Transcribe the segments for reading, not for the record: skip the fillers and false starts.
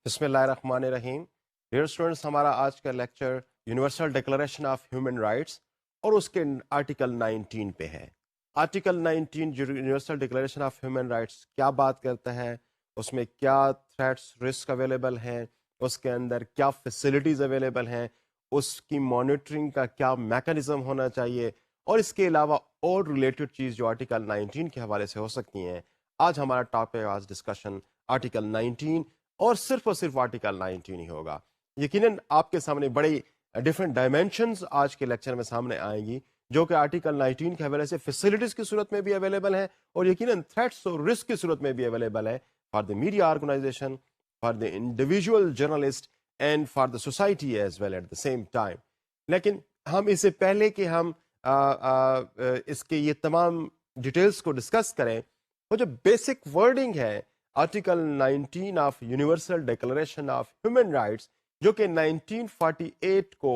بسم اللہ الرحمن الرحیم. ڈیئر اسٹوڈنٹس، ہمارا آج کا lecture universal declaration of human rights اور اس کے آرٹیکل 19 پہ ہے. آرٹیکل 19 جو universal declaration of human rights کیا بات کرتا ہے، اس میں کیا تھریٹس رسک اویلیبل ہیں، اس کے اندر کیا فیسلٹیز اویلیبل ہیں، اس کی مانیٹرنگ کا کیا میکانزم ہونا چاہیے، اور اس کے علاوہ اور ریلیٹڈ چیز جو آرٹیکل 19 کے حوالے سے ہو سکتی ہیں. آج ہمارا ٹاپک آج ڈسکشن آرٹیکل 19 اور صرف آرٹیکل 19 ہی ہوگا. یقیناً آپ کے سامنے بڑی ڈفرینٹ ڈائمینشنز آج کے لیکچر میں سامنے آئیں گی، جو کہ آرٹیکل 19 کے حوالے سے فیسلٹیز کی صورت میں بھی اویلیبل ہیں اور یقیناً تھریٹس اور رسک کی صورت میں بھی اویلیبل ہے for the media organisation, for the individual journalist and for the society as well at the same time. لیکن ہم اس سے پہلے کہ ہم اس کے یہ تمام ڈیٹیلز کو ڈسکس کریں، وہ جو بیسک ورڈنگ ہے article 19 of universal declaration of human rights, جو کہ 1948 کو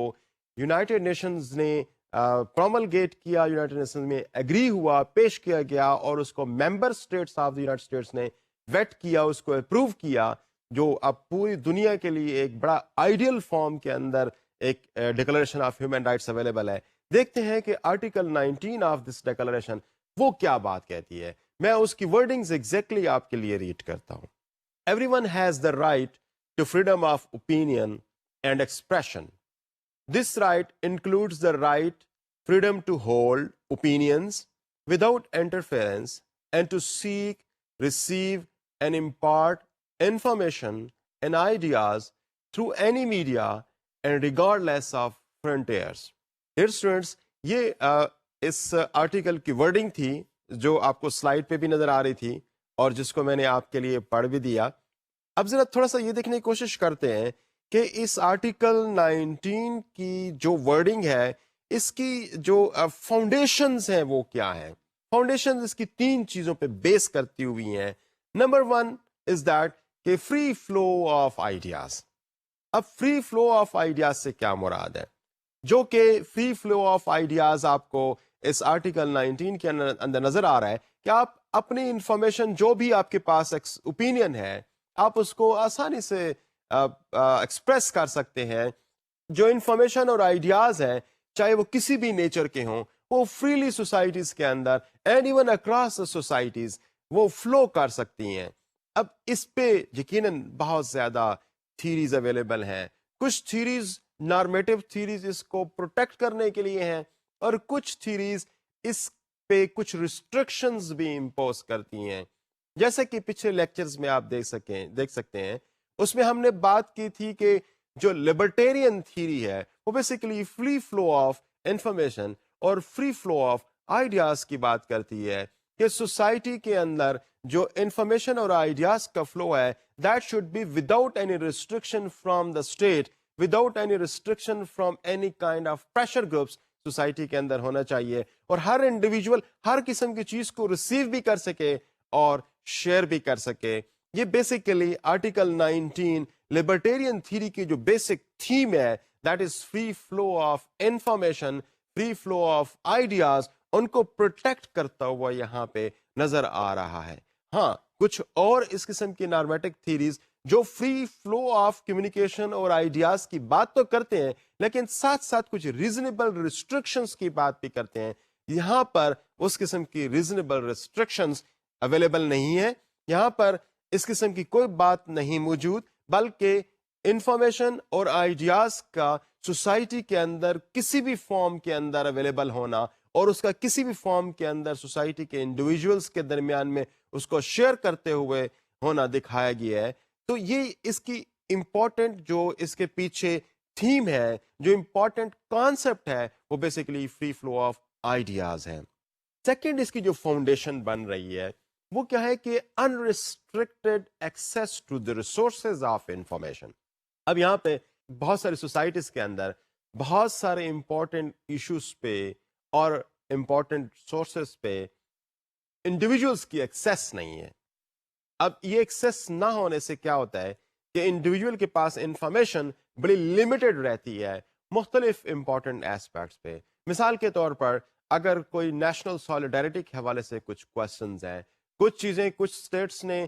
یونائٹڈ نیشنز نے پروملگیٹ کیا، یونائٹڈ نیشنز میں ایگری ہوا، پیش کیا گیا اور اس کو member states of the United States نے ویٹ کیا، اس کو اپروو کیا، جو اب پوری دنیا کے لیے ایک بڑا آئیڈیل فارم کے اندر ایک declaration of human rights available ہے. دیکھتے ہیں کہ آرٹیکل 19 آف دس ڈیکلریشن وہ کیا بات کہتی ہے. میں اس کی ورڈنگز ایگزیکٹلی آپ کے لیے ریڈ کرتا ہوں. Everyone has the right to freedom of opinion and expression. This right includes the right freedom to hold opinions without interference and to seek, receive and impart information and ideas through any media and regardless of frontiers. Dear students, یہ اس article کی wording تھی جو آپ کو slide پہ بھی نظر آ رہی تھی اور جس کو میں نے آپ کے لیے پڑھ بھی دیا. اب ذرا تھوڑا سا یہ دیکھنے کی کوشش کرتے ہیں کہ اس آرٹیکل 19 کی جو ورڈنگ ہے، اس کی جو فاؤنڈیشنز ہیں وہ کیا ہیں. فاؤنڈیشنز اس کی 3 چیزوں پہ بیس کرتی ہوئی ہیں. نمبر 1 از دیٹ کہ فری فلو آف آئیڈیاز. اب فری فلو آف آئیڈیاز سے کیا مراد ہے؟ جو کہ فری فلو آف آئیڈیاز آپ کو اس آرٹیکل 19 کے اندر نظر آ رہا ہے کہ آپ اپنی انفارمیشن، جو بھی آپ کے پاس اوپینین ہے، آپ اس کو آسانی سے ایکسپریس کر سکتے ہیں. جو انفارمیشن اور آئیڈیاز ہیں، چاہے وہ کسی بھی نیچر کے ہوں، وہ فریلی سوسائٹیز کے اندر اینڈ ایون اکراس سوسائٹیز وہ فلو کر سکتی ہیں. اب اس پہ یقیناً بہت زیادہ تھیریز اویلیبل ہیں. کچھ تھیریز نارمیٹو تھیریز اس کو پروٹیکٹ کرنے کے لیے ہیں، اور کچھ تھیریز اس پہ کچھ ریسٹرکشنز بھی امپوز کرتی ہیں. جیسے کہ پچھلے لیکچرز میں آپ دیکھ سکتے ہیں، اس میں ہم نے بات کی تھی کہ جو لبرٹیرین تھیری ہے وہ basically free flow of information اور فری فلو آف آئیڈیاز کی بات کرتی ہے کہ سوسائٹی کے اندر جو انفارمیشن اور آئیڈیاز کا فلو ہے، that should be without any restriction from the state, without any restriction from any kind of pressure groups society کے اندر ہونا چاہیے، اور ہر انڈیویجول ہر قسم کی چیز کو ریسیو بھی کر سکے اور شیئر بھی کر سکے. یہ بیسیکلی آرٹیکل 19 لبرٹیرین تھیری کی جو بیسک تھیم ہے، that is free flow of information, free flow of ideas, ان کو پروٹیکٹ کرتا ہوا یہاں پہ نظر آ رہا ہے. ہاں، کچھ اور اس قسم کی نارمیٹک تھیریز جو فری فلو آف کمیونیکیشن اور آئیڈیاز کی بات تو کرتے ہیں، لیکن ساتھ ساتھ کچھ ریزنیبل ریسٹرکشنز کی بات بھی کرتے ہیں. یہاں پر اس قسم کی ریزنیبل ریسٹرکشنز اویلیبل نہیں ہے. یہاں پر اس قسم کی کوئی بات نہیں موجود، بلکہ انفارمیشن اور آئیڈیاز کا سوسائٹی کے اندر کسی بھی فارم کے اندر اویلیبل ہونا اور اس کا کسی بھی فارم کے اندر سوسائٹی کے انڈیویجولز کے درمیان میں اس کو شیئر کرتے ہوئے ہونا دکھایا گیا ہے. تو یہ اس کی امپورٹنٹ جو اس کے پیچھے تھیم ہے، جو امپورٹنٹ کانسیپٹ ہے، وہ basically free flow of ideas ہے. سیکنڈ اس کی جو فاؤنڈیشن بن رہی ہے وہ کیا ہے کہ unrestricted access to the resources of information. اب یہاں پہ بہت ساری سوسائٹیز کے اندر بہت سارے امپورٹنٹ ایشوز پہ اور امپورٹنٹ سورسز پہ انڈیویجولس کی ایکسیس نہیں ہے. اب یہ ایکسیس نہ ہونے سے کیا ہوتا ہے کہ انڈیویجول کے پاس انفارمیشن بڑی لمیٹڈ رہتی ہے مختلف امپورٹنٹ ایسپیکٹس پہ. مثال کے طور پر اگر کوئی نیشنل سالیڈیرٹی کے حوالے سے کچھ کوشچنز ہیں، کچھ چیزیں کچھ اسٹیٹس نے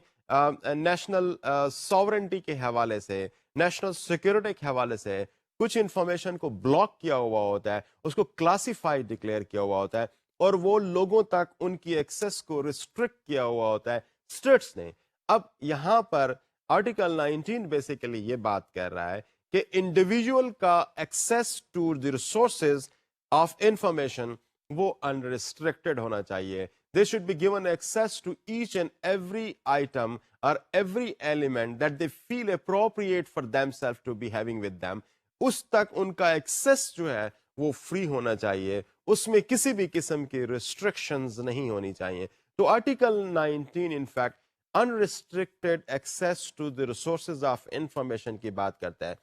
نیشنل ساورنٹی کے حوالے سے، نیشنل سیکورٹی کے حوالے سے کچھ انفارمیشن کو بلاک کیا ہوا ہوتا ہے، اس کو کلاسیفائی ڈکلیئر کیا ہوا ہوتا ہے، اور وہ لوگوں تک ان کی ایکسیس کو ریسٹرکٹ کیا ہوا ہوتا ہے اسٹیٹس نے۔ اب یہاں پر آرٹیکل 19 بیسیکلی یہ بات کر رہا ہے کہ انڈیویجول کا access to the resources of information وہ انریسٹرکٹیڈ ہونا چاہیے۔ They should be given access to each and every item or every element that they feel appropriate for themselves to be having with them. اس تک ان کا access جو ہے وہ free ہونا چاہیے، اس میں کسی بھی قسم کی ریسٹرکشنز نہیں ہونی چاہیے۔ تو article 19 in fact unrestricted access to the resources of information کی بات کرتا ہے۔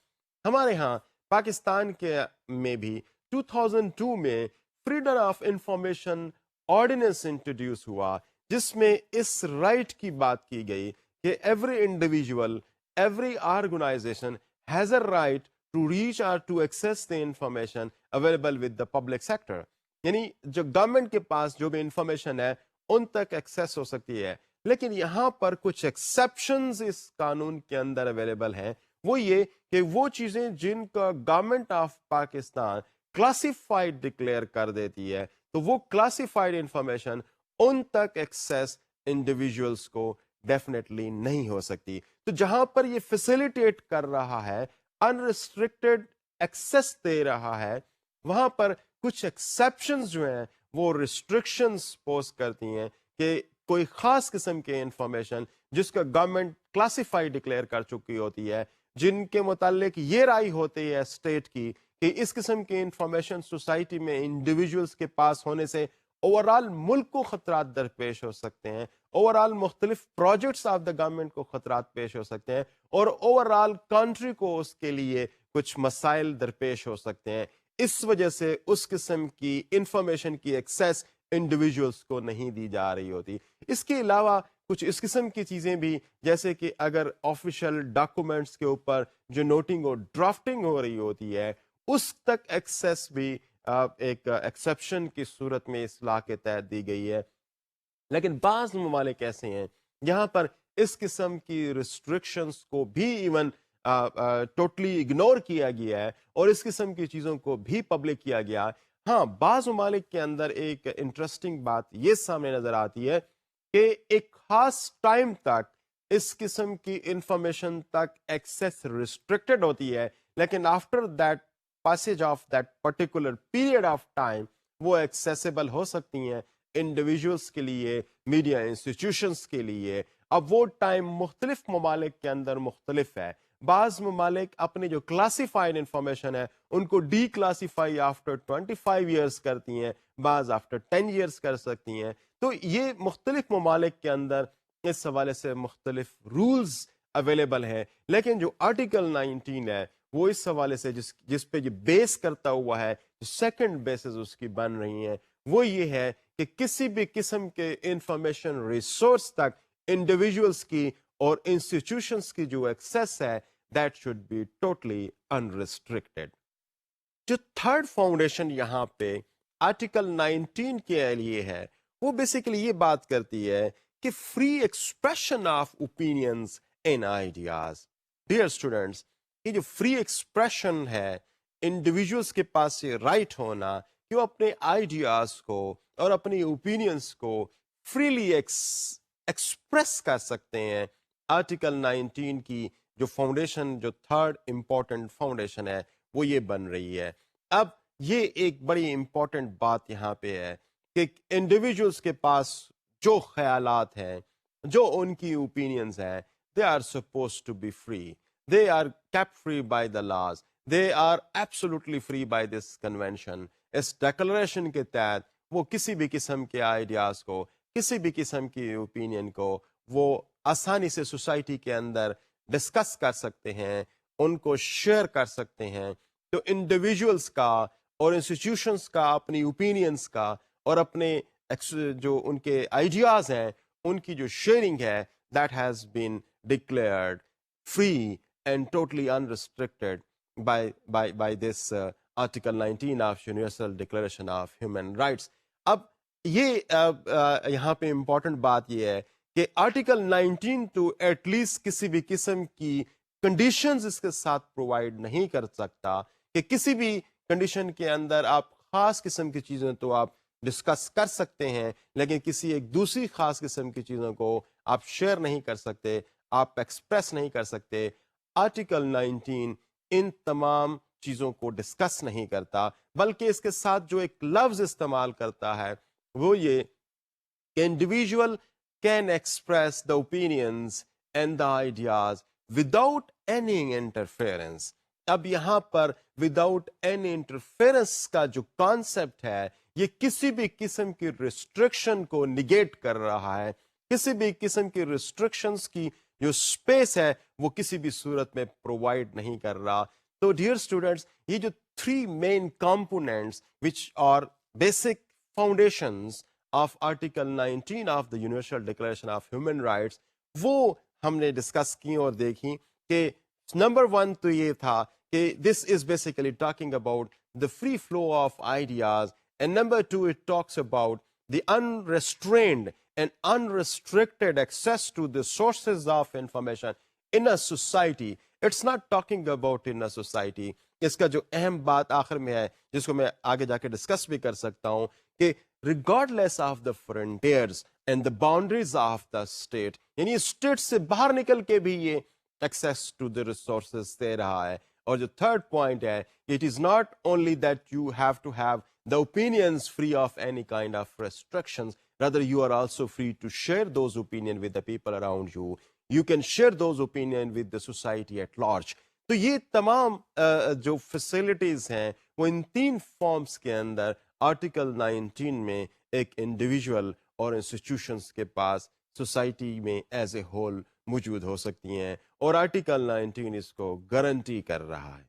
ہمارے ہاں پاکستان کے میں بھی 2002 میں freedom of information ordinance introduce ہوا، جس میں اس رائٹ کی بات کی گئی کہ every individual, every organization has a right to reach اور to access the information available with the public sector, یعنی جو گورنمنٹ کے پاس جو بھی انفارمیشن ہے ان تک ایکسیس ہو سکتی ہے۔ لیکن یہاں پر کچھ ایکسیپشنز اس قانون کے اندر اویلیبل ہیں، وہ یہ کہ وہ چیزیں جن کا government of Pakistan classified declare کر دیتی ہے، تو وہ کلاسیفائڈ انفارمیشن ان تک ایکسیس انڈیویجولس کو ڈیفینیٹلی نہیں ہو سکتی۔ تو جہاں پر یہ فیسیلیٹیٹ کر رہا ہے، انریسٹرکٹیڈ ایکسیس دے رہا ہے، وہاں پر کچھ ایکسیپشنز جو ہیں وہ ریسٹرکشنز پوز کرتی ہیں کہ کوئی خاص قسم کے انفارمیشن جس کا گورنمنٹ کلاسیفائی ڈکلیئر کر چکی ہوتی ہے، جن کے متعلق یہ رائے ہوتی ہے اسٹیٹ کی کہ اس قسم کی انفارمیشن سوسائٹی میں انڈیویجولس کے پاس ہونے سے اوورال ملک کو خطرات درپیش ہو سکتے ہیں، اوورال مختلف پروجیکٹس آف دا گورنمنٹ کو خطرات پیش ہو سکتے ہیں، اور اوورال کنٹری کو اس کے لیے کچھ مسائل درپیش ہو سکتے ہیں۔ اس وجہ سے اس قسم کی انفارمیشن کی ایکسیس انڈیویجولس کو نہیں دی جا رہی ہوتی۔ اس کے علاوہ کچھ اس قسم کی چیزیں بھی، جیسے کہ اگر آفیشیل ڈاکومنٹس کے اوپر جو نوٹنگ اور ڈرافٹنگ ہو رہی ہوتی ہے، اس تک ایکسیس بھی ایک ایکسیپشن کی صورت میں اصلاح کے تحت دی گئی ہے۔ لیکن بعض ممالک ایسے ہیں جہاں پر اس قسم کی ریسٹرکشنز کو بھی ایون ٹوٹلی اگنور کیا گیا ہے، اور اس قسم کی چیزوں کو بھی پبلک کیا گیا۔ ہاں، بعض ممالک کے اندر ایک انٹرسٹنگ بات یہ سامنے نظر آتی ہے کہ ایک خاص ٹائم تک اس قسم کی انفارمیشن تک ایکسیس ریسٹرکٹڈ ہوتی ہے، لیکن after that passage of that particular period of time وہ ایکسیسیبل ہو سکتی ہیں انڈیویجولس کے لیے، میڈیا انسٹیٹیوشنس کے لیے۔ اب وہ ٹائم مختلف ممالک کے اندر مختلف ہے۔ بعض ممالک اپنی جو کلاسیفائڈ انفارمیشن ہے ان کو ڈی کلاسیفائی آفٹر 25 ایئرس کرتی ہیں، بعض آفٹر 10 ایئرس کر سکتی ہیں۔ تو یہ مختلف ممالک کے اندر اس حوالے سے مختلف رولز اویلیبل ہیں، لیکن جو آرٹیکل 19 ہے وہ اس حوالے سے جس پہ یہ بیس کرتا ہوا ہے، جو سیکنڈ بیسز اس کی بن رہی ہیں، وہ یہ ہے کہ کسی بھی قسم کے انفارمیشن ریسورس تک انڈیویجولس کی اور انسٹیٹیوشنس کی جو ایکسیس ہے that should be totally unrestricted. جو تھرڈ فاؤنڈیشن یہاں پہ آرٹیکل 19 کے لیے ہے، وہ بیسیکلی یہ بات کرتی ہے کہ free expression of opinions and ideas. Dear students, یہ جو فری ایکسپریشن ہے، انڈیویجولس کے پاس یہ رائٹ ہونا کہ وہ اپنے آئیڈیاز کو اور اپنی اوپینینس کو فریلی ایکسپریس کر سکتے ہیں، آرٹیکل 19 کی جو فاؤنڈیشن، جو تھرڈ امپورٹنٹ فاؤنڈیشن ہے، وہ یہ بن رہی ہے۔ اب یہ ایک بڑی امپورٹنٹ بات یہاں پہ ہے کہ انڈیویجولس کے پاس جو خیالات ہیں، جو ان کی اوپینینز ہیں، they are supposed to be free. They are kept free by the laws. They are absolutely free by this convention. اس ڈیکلریشن کے تحت وہ کسی بھی قسم کے آئیڈیاز کو، کسی بھی قسم کی اوپینین کو وہ آسانی سے سوسائٹی کے اندر ڈسکس کر سکتے ہیں، ان کو شیئر کر سکتے ہیں۔ تو انڈیویجولس کا اور انسٹیٹیوشنس کا اپنی اوپینینس کا اور اپنے جو ان کے آئیڈیاز ہیں ان کی جو شیئرنگ ہے، that has been declared free and totally unrestricted by this Article 19 of Universal Declaration of Human Rights. اب یہ یہاں پہ امپورٹنٹ بات یہ ہے کہ آرٹیکل 19 تو ایٹ لیسٹ کسی بھی قسم کی کنڈیشنز اس کے ساتھ پرووائڈ نہیں کر سکتا کہ کسی بھی کنڈیشن کے اندر آپ خاص قسم کی چیزیں تو آپ ڈسکس کر سکتے ہیں، لیکن کسی ایک دوسری خاص قسم کی چیزوں کو آپ شیئر نہیں کر سکتے، آپ ایکسپریس نہیں کر سکتے۔ آرٹیکل 19 ان تمام چیزوں کو ڈسکس نہیں کرتا، بلکہ اس کے ساتھ جو ایک لفظ استعمال کرتا ہے وہ یہ کہ individual can express the opinions and the ideas without any interference. اب یہاں پر وداؤٹ اینی انٹرفیئرنس کا جو کانسیپٹ ہے یہ کسی بھی قسم کی ریسٹرکشن کو نگیٹ کر رہا ہے، کسی بھی قسم کی ریسٹرکشنز کی جو اسپیس ہے وہ کسی بھی صورت میں پرووائڈ نہیں کر رہا۔ تو ڈیئر اسٹوڈینٹس، یہ جو 3 main components which are basic foundations of article 19 of the universal declaration of human rights, وہ ہم نے ڈسکس کی اور دیکھی کہ نمبر 1 تو یہ تھا کہ this is basically talking about the free flow of ideas, and number 2 it talks about the unrestrained and unrestricted access to the sources of information in a society. It's not talking about in a society. اس کا جو اہم بات آخر میں ہے جس کو میں آگے جا کے ڈسکس بھی کر سکتا ہوں کہ regardless of the frontiers and the boundaries of the state، یعنی اسٹیٹ سے باہر نکل کے بھی یہ access to the resources دے رہا ہے۔ اور جو تھرڈ پوائنٹ ہے، it is not only that you have to have the opinions free of any kind of restrictions, rather you are also free to share those opinions with the people around you. You can share those opinions with the society at large. تو یہ تمام جو facilities ہیں وہ ان 3 forms کے اندر article 19 میں ایک individual اور انسٹیٹیوشنز کے پاس سوسائٹی میں ایز اے ہول موجود ہو سکتی ہیں، اور آرٹیکل 19 اس کو گارنٹی کر رہا ہے۔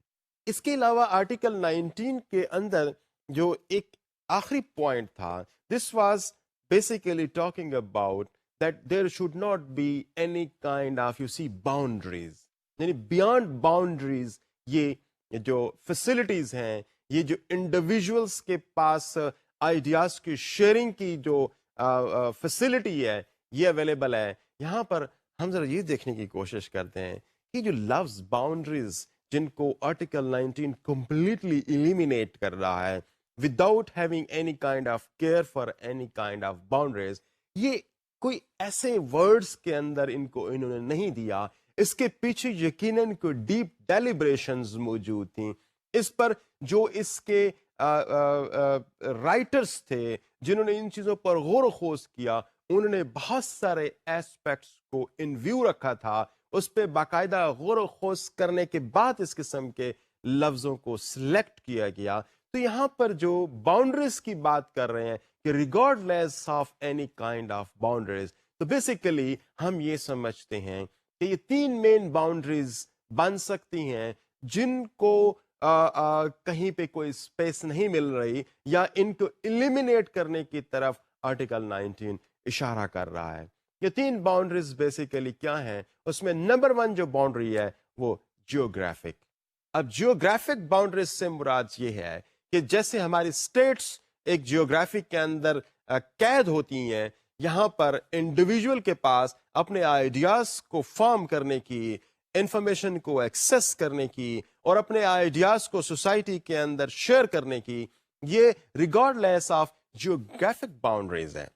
اس کے علاوہ آرٹیکل 19 کے اندر جو ایک آخری پوائنٹ تھا، this was basically talking about that there should not be any kind of boundaries, یعنی بیانڈ باؤنڈریز یہ جو فیسلٹیز ہیں، یہ جو انڈیویژولس کے پاس آئیڈیاز کی شیئرنگ کی جو فیسلٹی ہے یہ اویلیبل ہے۔ یہاں پر ہم ذرا یہ دیکھنے کی کوشش کرتے ہیں کہ جو لفظ باؤنڈریز جن کو آرٹیکل 19 کمپلیٹلی ایلیمینیٹ کر رہا ہے without having any kind of care for any kind of boundaries, یہ کوئی ایسے ورڈز کے اندر انہوں نے نہیں دیا، اس کے پیچھے یقیناً کوئی ڈیپ ڈیلیبریشنز موجود تھیں۔ اس پر جو اس کے رائٹرز تھے جنہوں نے ان چیزوں پر غور و خوض کیا، انہوں نے بہت سارے ایسپیکٹس کو ان ویو رکھا تھا، اس پہ باقاعدہ غور و خوض کرنے کے بعد اس قسم کے لفظوں کو سلیکٹ کیا گیا۔ تو یہاں پر جو باؤنڈریز کی بات کر رہے ہیں کہ regard less of any kind of boundaries, تو بیسیکلی ہم یہ سمجھتے ہیں کہ یہ 3 مین باؤنڈریز بن سکتی ہیں جن کو کہیں پہ کوئی اسپیس نہیں مل رہی، یا ان کو ایلیمینیٹ کرنے کی طرف آرٹیکل 19 اشارہ کر رہا ہے۔ یہ 3 باؤنڈریز بیسیکلی کیا ہیں؟ اس میں نمبر 1 جو باؤنڈری ہے وہ جیوگرافک۔ اب جیوگرافک باؤنڈریز سے مراد یہ ہے کہ جیسے ہماری اسٹیٹس ایک جیوگرافک کے اندر قید ہوتی ہیں، یہاں پر انڈیویجول کے پاس اپنے آئیڈیاز کو فارم کرنے کی، انفارمیشن کو ایکسیس کرنے کی اور اپنے آئیڈیاز کو سوسائٹی کے اندر شیئر کرنے کی، یہ regard less of geographic boundaries ہیں۔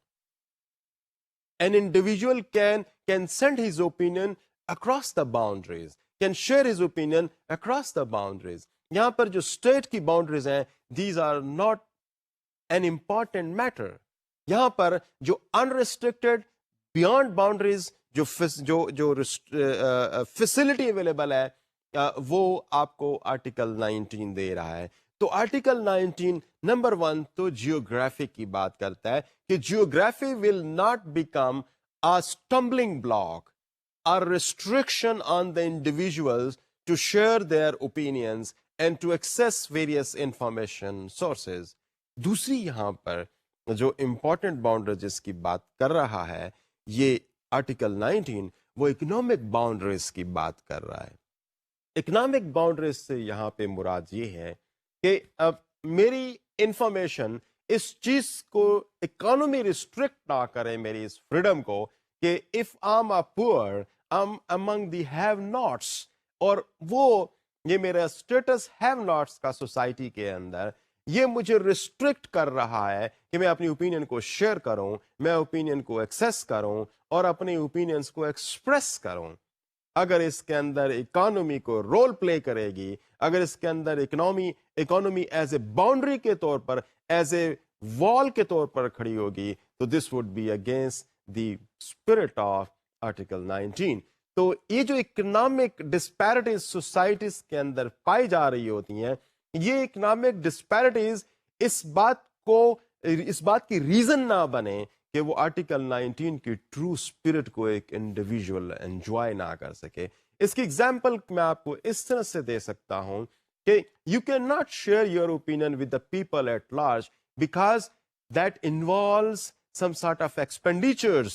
An individual can send his opinion across the boundaries, can share his opinion across the boundaries. یہاں پر جو اسٹیٹ کی باؤنڈریز ہیں these are not an important matter. یہاں پر جو unrestricted beyond boundaries جو facility available ہے وہ آپ کو آرٹیکل 19 دے رہا ہے۔ تو آرٹیکل 19 نمبر 1 تو جیوگرافی کی بات کرتا ہے کہ geography will not become a stumbling block, a restriction on the individuals to share their opinions and to access various information sources. دوسری یہاں پر جو امپورٹنٹ باؤنڈریز کی بات کر رہا ہے یہ آرٹیکل 19، وہ اکنامک باؤنڈریز کی بات کر رہا ہے۔ اکنامک باؤنڈریز سے یہاں پہ مراد یہ ہے کہ اب میری انفارمیشن اس چیز کو اکانومی ریسٹرکٹ نہ کرے، میری اس فریڈم کو، کہ if I'm a poor, I'm among the have nots, اور وہ یہ میرا اسٹیٹس ہیو ناٹس کا سوسائٹی کے اندر یہ مجھے ریسٹرکٹ کر رہا ہے کہ میں اپنی اوپینین کو شیئر کروں، میں اوپینین کو ایکسیس کروں اور اپنی اوپینینس کو ایکسپریس کروں. اگر اس کے اندر اکانومی کو رول پلے کرے گی، اگر اس کے اندر اکانومی ایز اے باؤنڈری کے طور پر، ایز اے وال کے طور پر کھڑی ہوگی، تو this would be against the spirit of article 19. تو یہ جو اکنامک ڈسپیرٹیز سوسائٹیز کے اندر پائی جا رہی ہوتی ہیں، یہ اکنامک ڈسپیرٹیز اس بات کی ریزن نہ بنے کہ وہ آرٹیکل 19 کی ٹرو اسپرٹ کو ایک انڈیویجول انجوائے نہ کر سکے. اس کی ایگزامپل میں آپ کو اس طرح سے دے سکتا ہوں کہ you can not share your opinion with the people at large because that involves some sort of expenditures.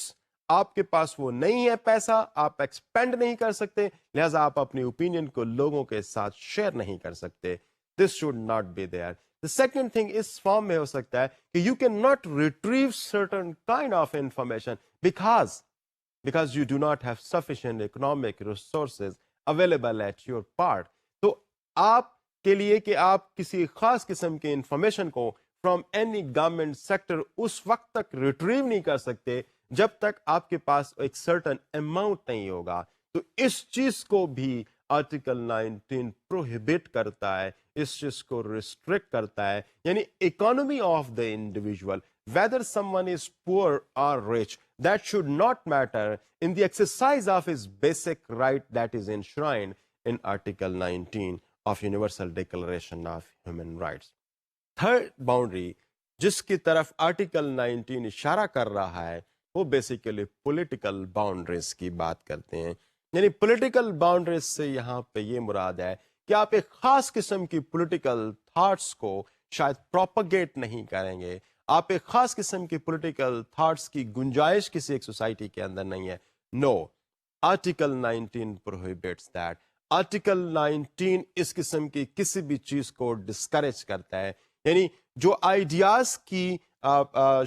آپ کے پاس وہ نہیں ہے پیسہ، آپ ایکسپینڈ نہیں کر سکتے، لہذا آپ اپنی اوپینین کو لوگوں کے ساتھ شیئر نہیں کر سکتے. This should not be there. The second thing اس فارم میں ہو سکتا ہے کہ you cannot retrieve certain kind of information because you do not have sufficient economic resources available at your part. تو آپ کے لیے کہ آپ کسی خاص قسم کے انفارمیشن کو from any government sector اس وقت تک ریٹریو نہیں کر سکتے جب تک آپ کے پاس ایک certain amount نہیں ہوگا. تو اس چیز کو بھی آرٹیکل 19 پروہیبٹ کرتا ہے، اس چیز کو ریسٹرکٹ کرتا ہے. یعنی economy of the individual whether someone is poor or rich, that should not matter in the exercise of his basic right that is enshrined in Article 19 of Universal Declaration of Human Rights. Third boundary جس کی طرف article 19 اشارہ کر رہا ہے وہ basically political boundaries کی بات کرتے ہیں. یعنی پولیٹیکل باؤنڈریز سے یہاں پہ یہ مراد ہے کہ آپ ایک خاص قسم کی پولیٹیکل تھاٹس کو شاید پروپگیٹ نہیں کریں گے، آپ ایک خاص قسم کی پولیٹیکل تھاٹس کی گنجائش کسی ایک سوسائٹی کے اندر نہیں ہے. نو، آرٹیکل 19 پروہیبٹس دیٹ. آرٹیکل 19 اس قسم کی کسی بھی چیز کو ڈسکریج کرتا ہے. یعنی جو آئیڈیاز کی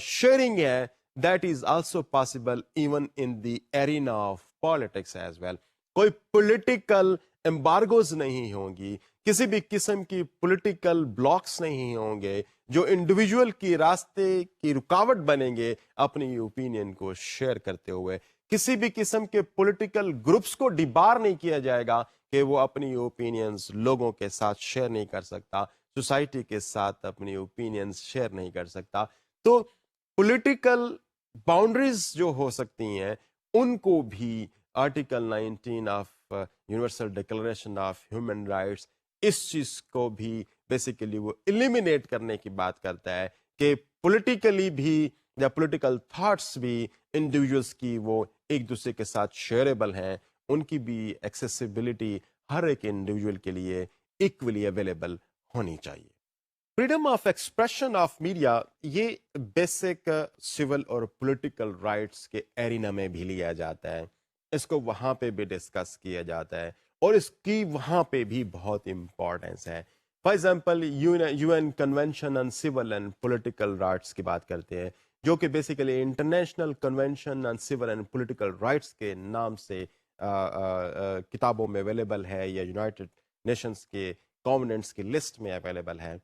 شیئرنگ ہے that is also possible even in the arena of politics as well. کوئی پولیٹیکل امبارگوز نہیں ہوں گی، کسی بھی قسم کی پولیٹیکل بلاکس نہیں ہوں گے جو انڈیویجول کی راستے کی رکاوٹ بنیں گے اپنی اوپینین کو شیئر کرتے ہوئے. کسی بھی قسم کے پولیٹیکل گروپس کو ڈیبار نہیں کیا جائے گا کہ وہ اپنی اوپینینز لوگوں کے ساتھ شیئر نہیں کر سکتا، سوسائٹی کے ساتھ اپنی اوپینینز شیئر نہیں کر سکتا. تو پولیٹیکل باؤنڈریز جو ہو سکتی ہیں ان کو بھی article 19 of universal declaration of human rights اس چیز کو بھی بیسیکلی وہ ایلیمینیٹ کرنے کی بات کرتا ہے کہ پولیٹیکلی بھی یا پولیٹیکل تھاٹس بھی انڈیویجولس کی وہ ایک دوسرے کے ساتھ شیئریبل ہیں، ان کی بھی ایکسیسیبلٹی ہر ایک انڈیویجول کے لیے ایکولی اویلیبل ہونی چاہیے. Freedom of expression of media یہ بیسک سول اور پولیٹیکل رائٹس کے ایرینا میں بھی لیا جاتا ہے، اس کو وہاں پہ بھی ڈسکس کیا جاتا ہے اور اس کی وہاں پہ بھی بہت امپورٹنس ہے. For example U N convention on civil and political rights کی بات کرتے ہیں جو کہ basically international convention on civil and political rights کے نام سے کتابوں میں اویلیبل ہے یا یونائٹڈ نیشنز کے کانوننٹس کی لسٹ میں اویلیبل ہے.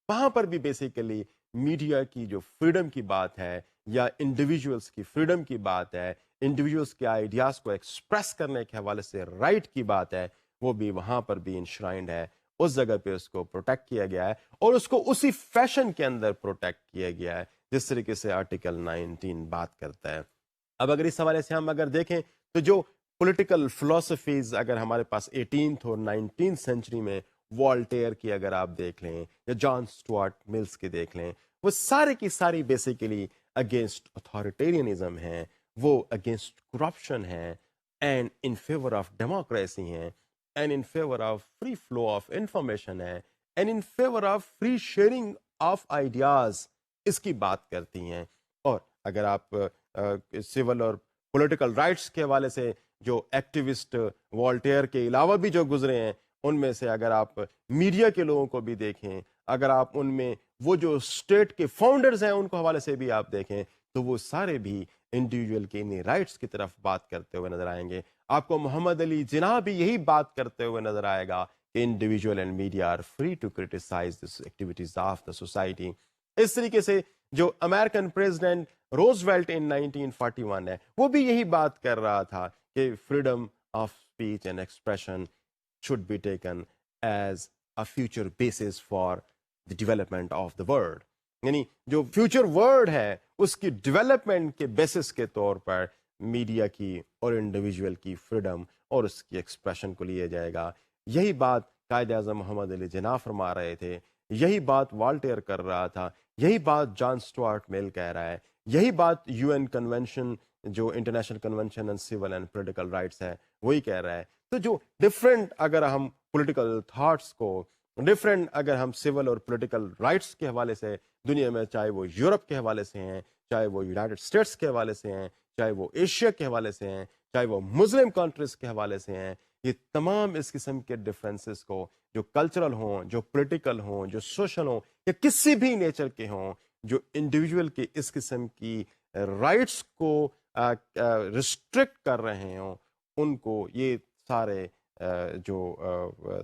وہاں پر بھی بیسیکلی میڈیا کی جو فریڈم کی بات ہے یا انڈیویجولس کی فریڈم کی بات ہے، انڈیویجولس کے آئیڈیاز کو ایکسپریس کرنے کے حوالے سے رائٹ کی بات ہے، وہ بھی وہاں پر بھی انشرائنڈ ہے. اس جگہ پہ اس کو پروٹیکٹ کیا گیا ہے اور اس کو اسی فیشن کے اندر پروٹیکٹ کیا گیا ہے جس طریقے سے آرٹیکل 19 بات کرتا ہے. اب اگر اس حوالے سے ہم اگر دیکھیں تو جو پولیٹیکل فلسفیز اگر ہمارے پاس 18th اور 19th سینچری میں والٹیئر کی اگر آپ دیکھ لیں یا جان اسٹوارٹ ملز کی دیکھ لیں، وہ سارے کی ساری بیسیکلی اگینسٹ اتھارٹیرینزم ہیں، وہ اگینسٹ کرپشن ہیں and in favour of democracy ہیں and in favour of free flow of information ہے and in favour of free sharing of ideas اس کی بات کرتی ہیں. اور اگر آپ سول اور پولیٹیکل رائٹس کے حوالے سے جو ایکٹیوسٹ والٹیئر کے علاوہ بھی جو گزرے ہیں ان میں سے اگر آپ میڈیا کے لوگوں کو بھی دیکھیں، اگر آپ ان میں وہ جو اسٹیٹ کے فاؤنڈرز ہیں ان کو حوالے سے بھی آپ دیکھیں تو وہ سارے بھی انڈیویجول کے انہیں رائٹس کی طرف بات کرتے ہوئے نظر آئیں گے. آپ کو محمد علی جناح بھی یہی بات کرتے ہوئے نظر آئے گا کہ individual and media are free to criticise this activities of the society. اس طریقے سے جو امریکن پریزیڈنٹ روزویلٹ ان 1941 ہے وہ بھی یہی بات کر رہا تھا کہ freedom of speech and expression should be taken as a future basis for the development of the world. یعنی جو فیوچر ورڈ ہے اس کی ڈیولپمنٹ کے بیسس کے طور پر میڈیا کی اور انڈیویجول کی فریڈم اور اس کی ایکسپریشن کو لیا جائے گا. یہی بات قائد اعظم محمد علی جناح فرما رہے تھے, یہی بات والٹیر کر رہا تھا, یہی بات جان اسٹوارٹ میل کہہ رہا ہے, یہی بات یو این کنونشن جو international convention on civil and political rights ہے وہی کہہ رہا ہے. تو جو ڈفرینٹ اگر ہم پولیٹیکل تھاٹس کو ڈفرینٹ اگر ہم سول اور پولیٹیکل رائٹس کے حوالے سے دنیا میں, چاہے وہ یورپ کے حوالے سے ہیں, چاہے وہ یونائٹڈ اسٹیٹس کے حوالے سے ہیں, چاہے وہ ایشیا کے حوالے سے ہیں, چاہے وہ مسلم کنٹریز کے حوالے سے ہیں, یہ تمام اس قسم کے ڈفرینسز کو جو کلچرل ہوں, جو پولیٹیکل ہوں, جو سوشل ہوں یا کسی بھی نیچر کے ہوں, جو انڈیویجول کے اس قسم کی رائٹس کو ریسٹرکٹ کر رہے ہوں, ان کو یہ سارے جو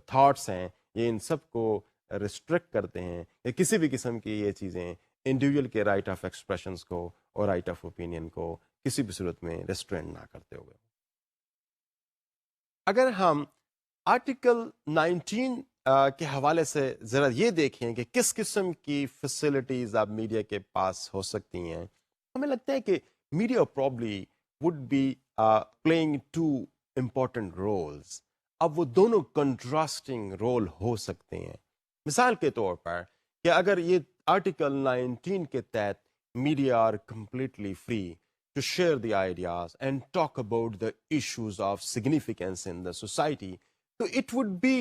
تھاٹس ہیں یہ ان سب کو ریسٹرکٹ کرتے ہیں کہ کسی بھی قسم کی یہ چیزیں انڈیویجول کے رائٹ آف ایکسپریشنس کو اور رائٹ آف اوپینین کو کسی بھی صورت میں ریسٹرینٹ نہ کرتے ہوئے. اگر ہم آرٹیکل 19 کے حوالے سے ذرا یہ دیکھیں کہ کس قسم کی فیسلٹیز اب میڈیا کے پاس ہو سکتی ہیں, ہمیں لگتا ہے کہ media probably would be playing two important roles. اب وہ دونوں کنٹراسٹنگ رول ہو سکتے ہیں. مثال کے طور پر کہ اگر یہ آرٹیکل 19 کے تحت media are completely free to share the ideas and talk about the issues of significance in the society, تو it would be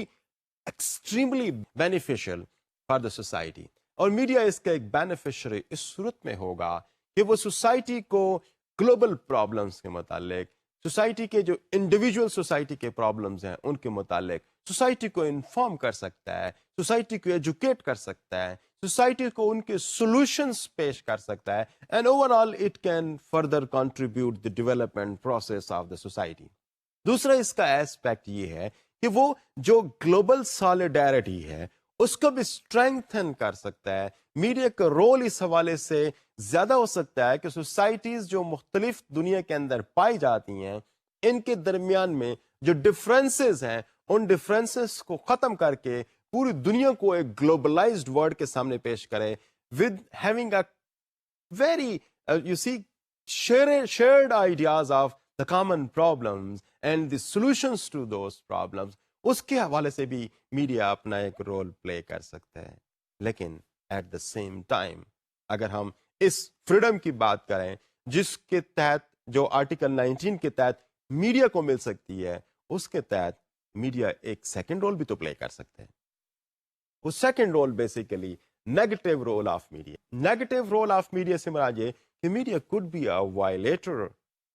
extremely beneficial for the society. اور میڈیا اس کا ایک بینیفیشری اس صورت میں ہوگا کہ وہ سوسائٹی کو گلوبل پرابلمس کے متعلق, سوسائٹی کے جو انڈیویجول سوسائٹی کے پرابلمز ہیں ان کے متعلق سوسائٹی کو انفارم کر سکتا ہے, سوسائٹی کو ایجوکیٹ کر سکتا ہے, سوسائٹی کو ان کے سولوشنز پیش کر سکتا ہے, and over all it can further contribute the development process of the society. دوسرا اس کا ایسپیکٹ یہ ہے کہ وہ جو گلوبل سالیڈیرٹی ہے اس کو بھی اسٹرینگتھن کر سکتا ہے. میڈیا کا رول اس حوالے سے زیادہ ہو سکتا ہے کہ سوسائٹیز جو مختلف دنیا کے اندر پائی جاتی ہیں ان کے درمیان میں جو ڈفرینسز ہیں ان ڈفرینسز کو ختم کر کے پوری دنیا کو ایک گلوبلائزڈ ورلڈ کے سامنے پیش کرے with having a very you see shared ideas of the common problems and the solutions to those problems. اس کے حوالے سے بھی میڈیا اپنا ایک رول پلے کر سکتا ہے. لیکن ایٹ دا سیم ٹائم اگر ہم اس فریڈم کی بات کریں جس کے تحت جو آرٹیکل 19 کے تحت میڈیا کو مل سکتی ہے, اس کے تحت میڈیا ایک سیکنڈ رول بھی تو پلے کر سکتے ہیں. وہ second role basically negative role of media. Negative role of media سے مراد یہ کہ media could be a violator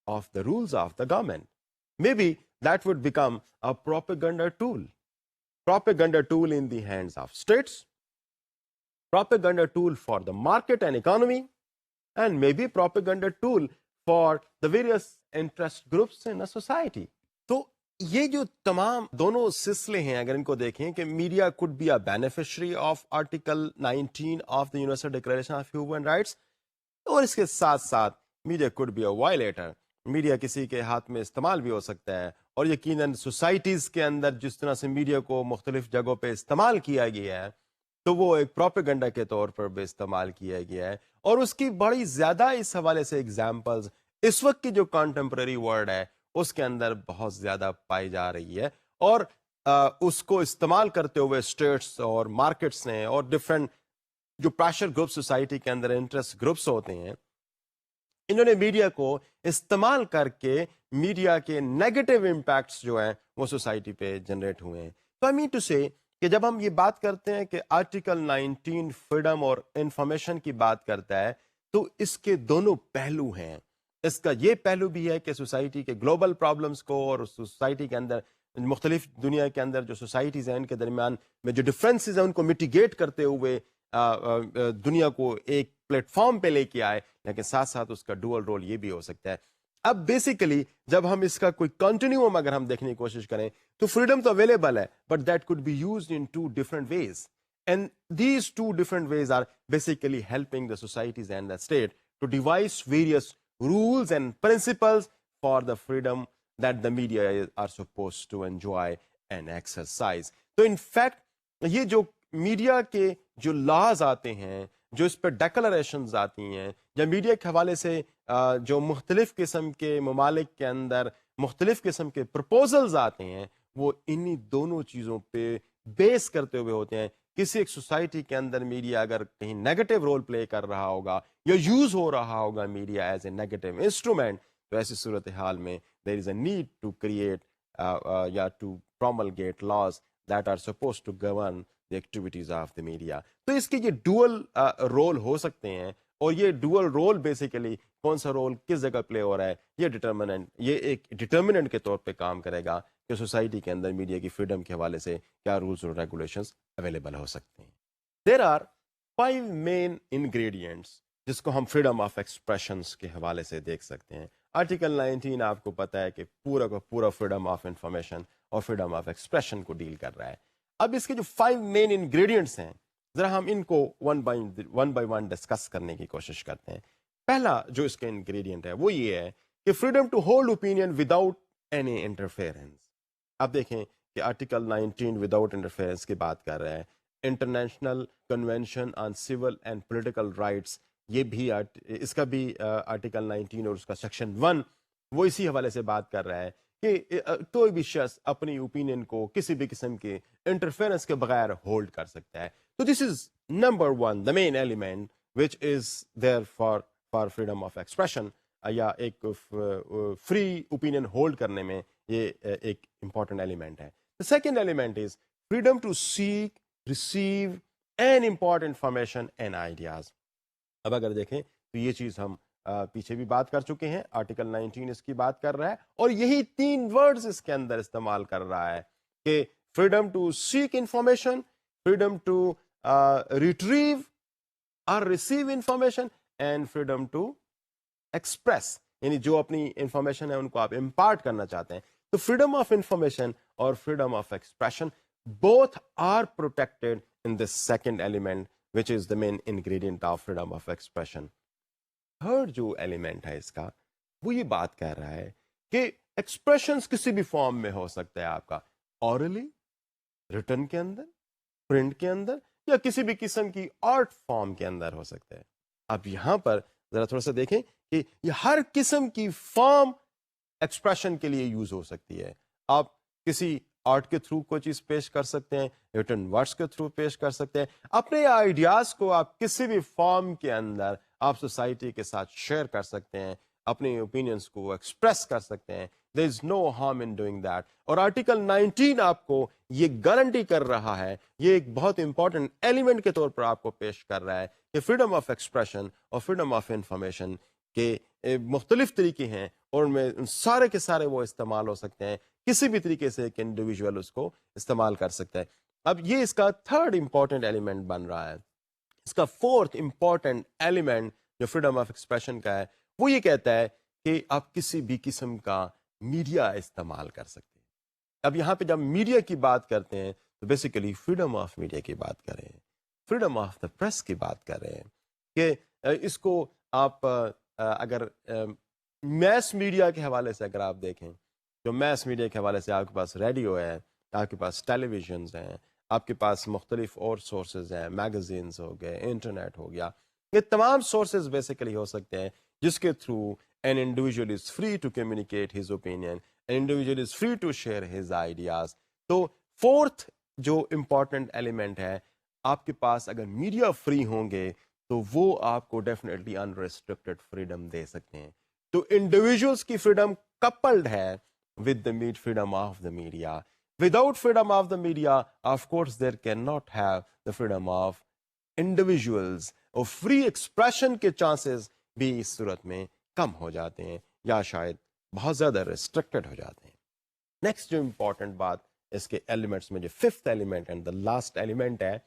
of the rules of the government. Maybe that would become a propaganda tool in the hands of states, propaganda tool for the market and economy, and maybe propaganda tool for the various interest groups in a society. تو یہ جو تمام دونوں سلسلے ہیں اگر ان کو دیکھیں کہ media could be a beneficiary of Article 19 of the Universal Declaration of Human Rights, اور اس کے ساتھ ساتھ media could be a violator. Media کسی کے ہاتھ میں استعمال بھی ہو سکتا ہے, اور یقیناً سوسائٹیز کے اندر جس طرح سے میڈیا کو مختلف جگہوں پہ استعمال کیا گیا ہے تو وہ ایک پروپیگنڈا کے طور پر بھی استعمال کیا گیا ہے. اور اس کی بڑی زیادہ اس حوالے سے ایگزامپلز اس وقت کی جو کانٹمپرری ورلڈ ہے اس کے اندر بہت زیادہ پائی جا رہی ہے, اور اس کو استعمال کرتے ہوئے اسٹیٹس اور مارکیٹس نے اور ڈفرینٹ جو پریشر گروپ سوسائٹی کے اندر انٹرسٹ گروپس ہوتے ہیں انہوں نے میڈیا کو استعمال کر کے میڈیا کے نیگیٹو امپیکٹس جو ہیں وہ سوسائٹی پہ جنریٹ ہوئے ہیں. تو آئی مین ٹو سے کہ جب ہم یہ بات کرتے ہیں کہ آرٹیکل 19 فریڈم اور انفارمیشن کی بات کرتا ہے تو اس کے دونوں پہلو ہیں. اس کا یہ پہلو بھی ہے کہ سوسائٹی کے گلوبل پرابلمس کو اور سوسائٹی کے اندر مختلف دنیا کے اندر جو سوسائٹیز ہیں ان کے درمیان میں جو ڈفرینسز ہیں ان کو میٹیگیٹ کرتے ہوئے دنیا کو ایک پلیٹ فارم پہ لے کے آئے, لیکن ساتھ ساتھ اس کا ڈوئل رول یہ بھی ہو سکتا ہے. اب بیسیکلی جب ہم اس کا کوئی کنٹینیوم اگر ہم دیکھنے کی کوشش کریں تو فریڈم تو اویلیبل ہے, but that could be used in two different ways, and these two different ways are basically helping the societies and the state to devise various rules and principles for the freedom that the media are supposed to enjoy and exercise. تو in fact یہ جو media کے جو laws آتے ہیں, جو اس پہ declarations آتی ہیں, یا میڈیا کے حوالے سے جو مختلف قسم کے ممالک کے اندر مختلف قسم کے پرپوزلز آتے ہیں, وہ انہی دونوں چیزوں پہ بیس کرتے ہوئے ہوتے ہیں. کسی ایک سوسائٹی کے اندر میڈیا اگر کہیں نیگیٹو رول پلے کر رہا ہوگا یا یوز ہو رہا ہوگا media as a negative instrument, تو ایسی صورتحال میں there is a need to create یا to promulgate laws that are suppose to govern the activities of the media. تو اس کے یہ ڈوئل رول ہو سکتے ہیں, اور یہ ڈوئل رول بیسیکلی کون سا رول کس جگہ پلے ہو رہا ہے, یہ ایک ڈٹرمننٹ کے طور پہ کام کرے گا کہ سوسائٹی کے اندر میڈیا کی فریڈم کے حوالے سے کیا رولز اور ریگولیشنز اویلیبل ہو سکتے ہیں. دیر آر 5 مین انگریڈینٹس جس کو ہم فریڈم آف ایکسپریشنز کے حوالے سے دیکھ سکتے ہیں. آرٹیکل 19 آپ کو پتا ہے کہ پورا کا پورا فریڈم آف انفارمیشن اور فریڈم آف ایکسپریشن کو ڈیل کر رہا ہے. اب اس کے جو 5 مین انگریڈینٹس ہیں, ذرا ہم ان کو ون بائی ون ڈسکس کرنے کی کوشش کرتے ہیں. پہلا جو اس کا انگریڈینٹ ہے وہ یہ ہے کہ freedom to hold opinion without any interference. اب دیکھیں کہ آرٹیکل 19 وداؤٹ انٹرفیئرنس کی بات کر رہے ہیں. International convention on civil and political rights, یہ بھی اس کا بھی آرٹیکل 19 اور اس کا سیکشن 1 وہ اسی حوالے سے بات کر رہا ہے کہ کوئی بھی شخص اپنی اوپینین کو کسی بھی قسم کے انٹرفیئرنس کے بغیر ہولڈ کر سکتا ہے. تو this is number 1, the main element which is there for freedom of expression, یا ایک فری اوپینین ہولڈ کرنے میں یہ ایک امپورٹنٹ ایلیمنٹ ہے. The second element is freedom to seek, receive and import information and ideas. اب اگر دیکھیں تو یہ چیز ہم پیچھے بھی بات کر چکے ہیں, آرٹیکل 19 اس کی بات کر رہا ہے, اور یہی 3 ورڈز اس کے اندر استعمال کر رہا ہے کہ freedom to seek information, freedom to retrieve اور receive information, and freedom to express, یعنی جو اپنی انفارمیشن ہے ان کو آپ امپارٹ کرنا چاہتے ہیں. تو فریڈم آف انفارمیشن اور freedom of expression both are protected in this second element, which is the main ingredient of freedom of expression. Third جو ایلیمنٹ ہے اس کا وہ یہ بات کہہ رہا ہے کہ ایکسپریشنز کسی بھی فارم میں ہو سکتا ہے آپ کا, اورلی, ریٹن کے اندر, پرنٹ کے اندر, یا کسی بھی قسم کی آرٹ فارم کے اندر ہو سکتا ہے. اب یہاں پر ذرا تھوڑا سا دیکھیں کہ یہ ہر قسم کی فارم ایکسپریشن کے لیے یوز ہو سکتی ہے. آپ کسی آرٹ کے تھرو کوئی چیز پیش کر سکتے ہیں, ریٹن ورڈس کے تھرو پیش کر سکتے ہیں, اپنے آئیڈیاز کو آپ کسی بھی فارم کے اندر آپ سوسائٹی کے ساتھ شیئر کر سکتے ہیں, اپنے اوپینینس کو ایکسپریس کر سکتے ہیں. There is no harm in doing that. اور آرٹیکل 19 آپ کو یہ گارنٹی کر رہا ہے, یہ ایک بہت امپورٹنٹ ایلیمنٹ کے طور پر آپ کو پیش کر رہا ہے کہ فریڈم آف ایکسپریشن اور فریڈم آف انفارمیشن کے مختلف طریقے ہیں, اور ان میں سارے کے سارے وہ استعمال ہو سکتے ہیں, کسی بھی طریقے سے ایک انڈیویجول اس کو استعمال کر سکتا ہے. اب یہ اس کا 3rd امپورٹنٹ ایلیمنٹ بن رہا ہے. اس کا 4th امپورٹنٹ ایلیمنٹ جو فریڈم آف ایکسپریشن کا ہے وہ یہ کہتا ہے کہ آپ کسی بھی قسم کا میڈیا استعمال کر سکتے ہیں. اب یہاں پہ جب میڈیا کی بات کرتے ہیں تو بیسیکلی فریڈم آف میڈیا کی بات کر رہے ہیں, فریڈم آف دا پریس کی بات کر رہے ہیں کہ اس کو آپ اگر میس میڈیا کے حوالے سے اگر آپ دیکھیں, جو میس میڈیا کے حوالے سے آپ کے پاس ریڈیو ہے, آپ کے پاس ٹیلی ویژنز ہیں, آپ کے پاس مختلف اور سورسز ہیں, میگزینز ہو گئے, انٹرنیٹ ہو گیا, یہ تمام سورسز بیسیکلی ہو سکتے ہیں جس کے through an individual is free to communicate his opinion, an individual is free to share his ideas. تو 4th جو امپورٹنٹ ایلیمنٹ ہے, آپ کے پاس اگر میڈیا فری ہوں گے تو وہ آپ کو ڈیفینیٹلی انریسٹرکٹیڈ فریڈم دے سکتے ہیں. تو انڈیویجولس کی فریڈم کپلڈ ہے with the freedom of the media. Without freedom of the media, of course, there cannot have the freedom of individuals. اور free expression کے chances بھی اس صورت میں کم ہو جاتے ہیں, یا شاید بہت زیادہ restricted ہو جاتے ہیں. نیکسٹ جو امپورٹنٹ بات اس کے ایلیمنٹس میں جو 5th element and the last element ہے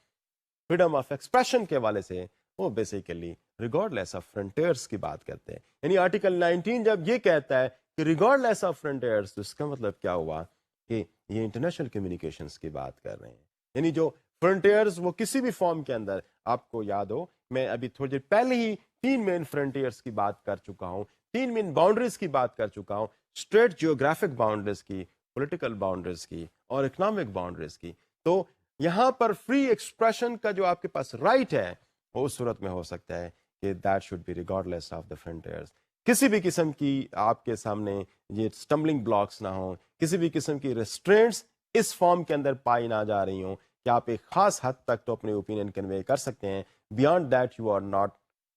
freedom of expression کے حوالے سے وہ بیسیکلی ریگارڈلیس آف فرنٹیئرس کی بات کرتے ہیں. یعنی آرٹیکل 19 جب یہ کہتا ہے کہ ریگارڈلیس آف فرنٹیئرس، تو اس کا مطلب کیا ہوا کہ یہ انٹرنیشنل کمیونیکیشنز کی بات کر رہے ہیں. یعنی جو فرنٹیئرز وہ کسی بھی فارم کے اندر، آپ کو یاد ہو میں ابھی تھوڑی دیر پہلے ہی 3 مین فرنٹیئرز کی بات کر چکا ہوں، 3 مین باؤنڈریز کی بات کر چکا ہوں، اسٹریٹ جیوگرافک باؤنڈریز کی، پولیٹیکل باؤنڈریز کی اور اکنامک باؤنڈریز کی. تو یہاں پر فری ایکسپریشن کا جو آپ کے پاس رائٹ ہے وہ اس صورت میں ہو سکتا ہے کہ that should be regardless of the frontiers. کسی بھی قسم کی آپ کے سامنے یہ اسٹمبلنگ بلاکس نہ ہوں، کسی بھی قسم کی ریسٹرینٹس اس فارم کے اندر پائی نہ جا رہی ہوں کہ آپ ایک خاص حد تک تو اپنے اوپینین کنوے کر سکتے ہیں. Beyond that you are not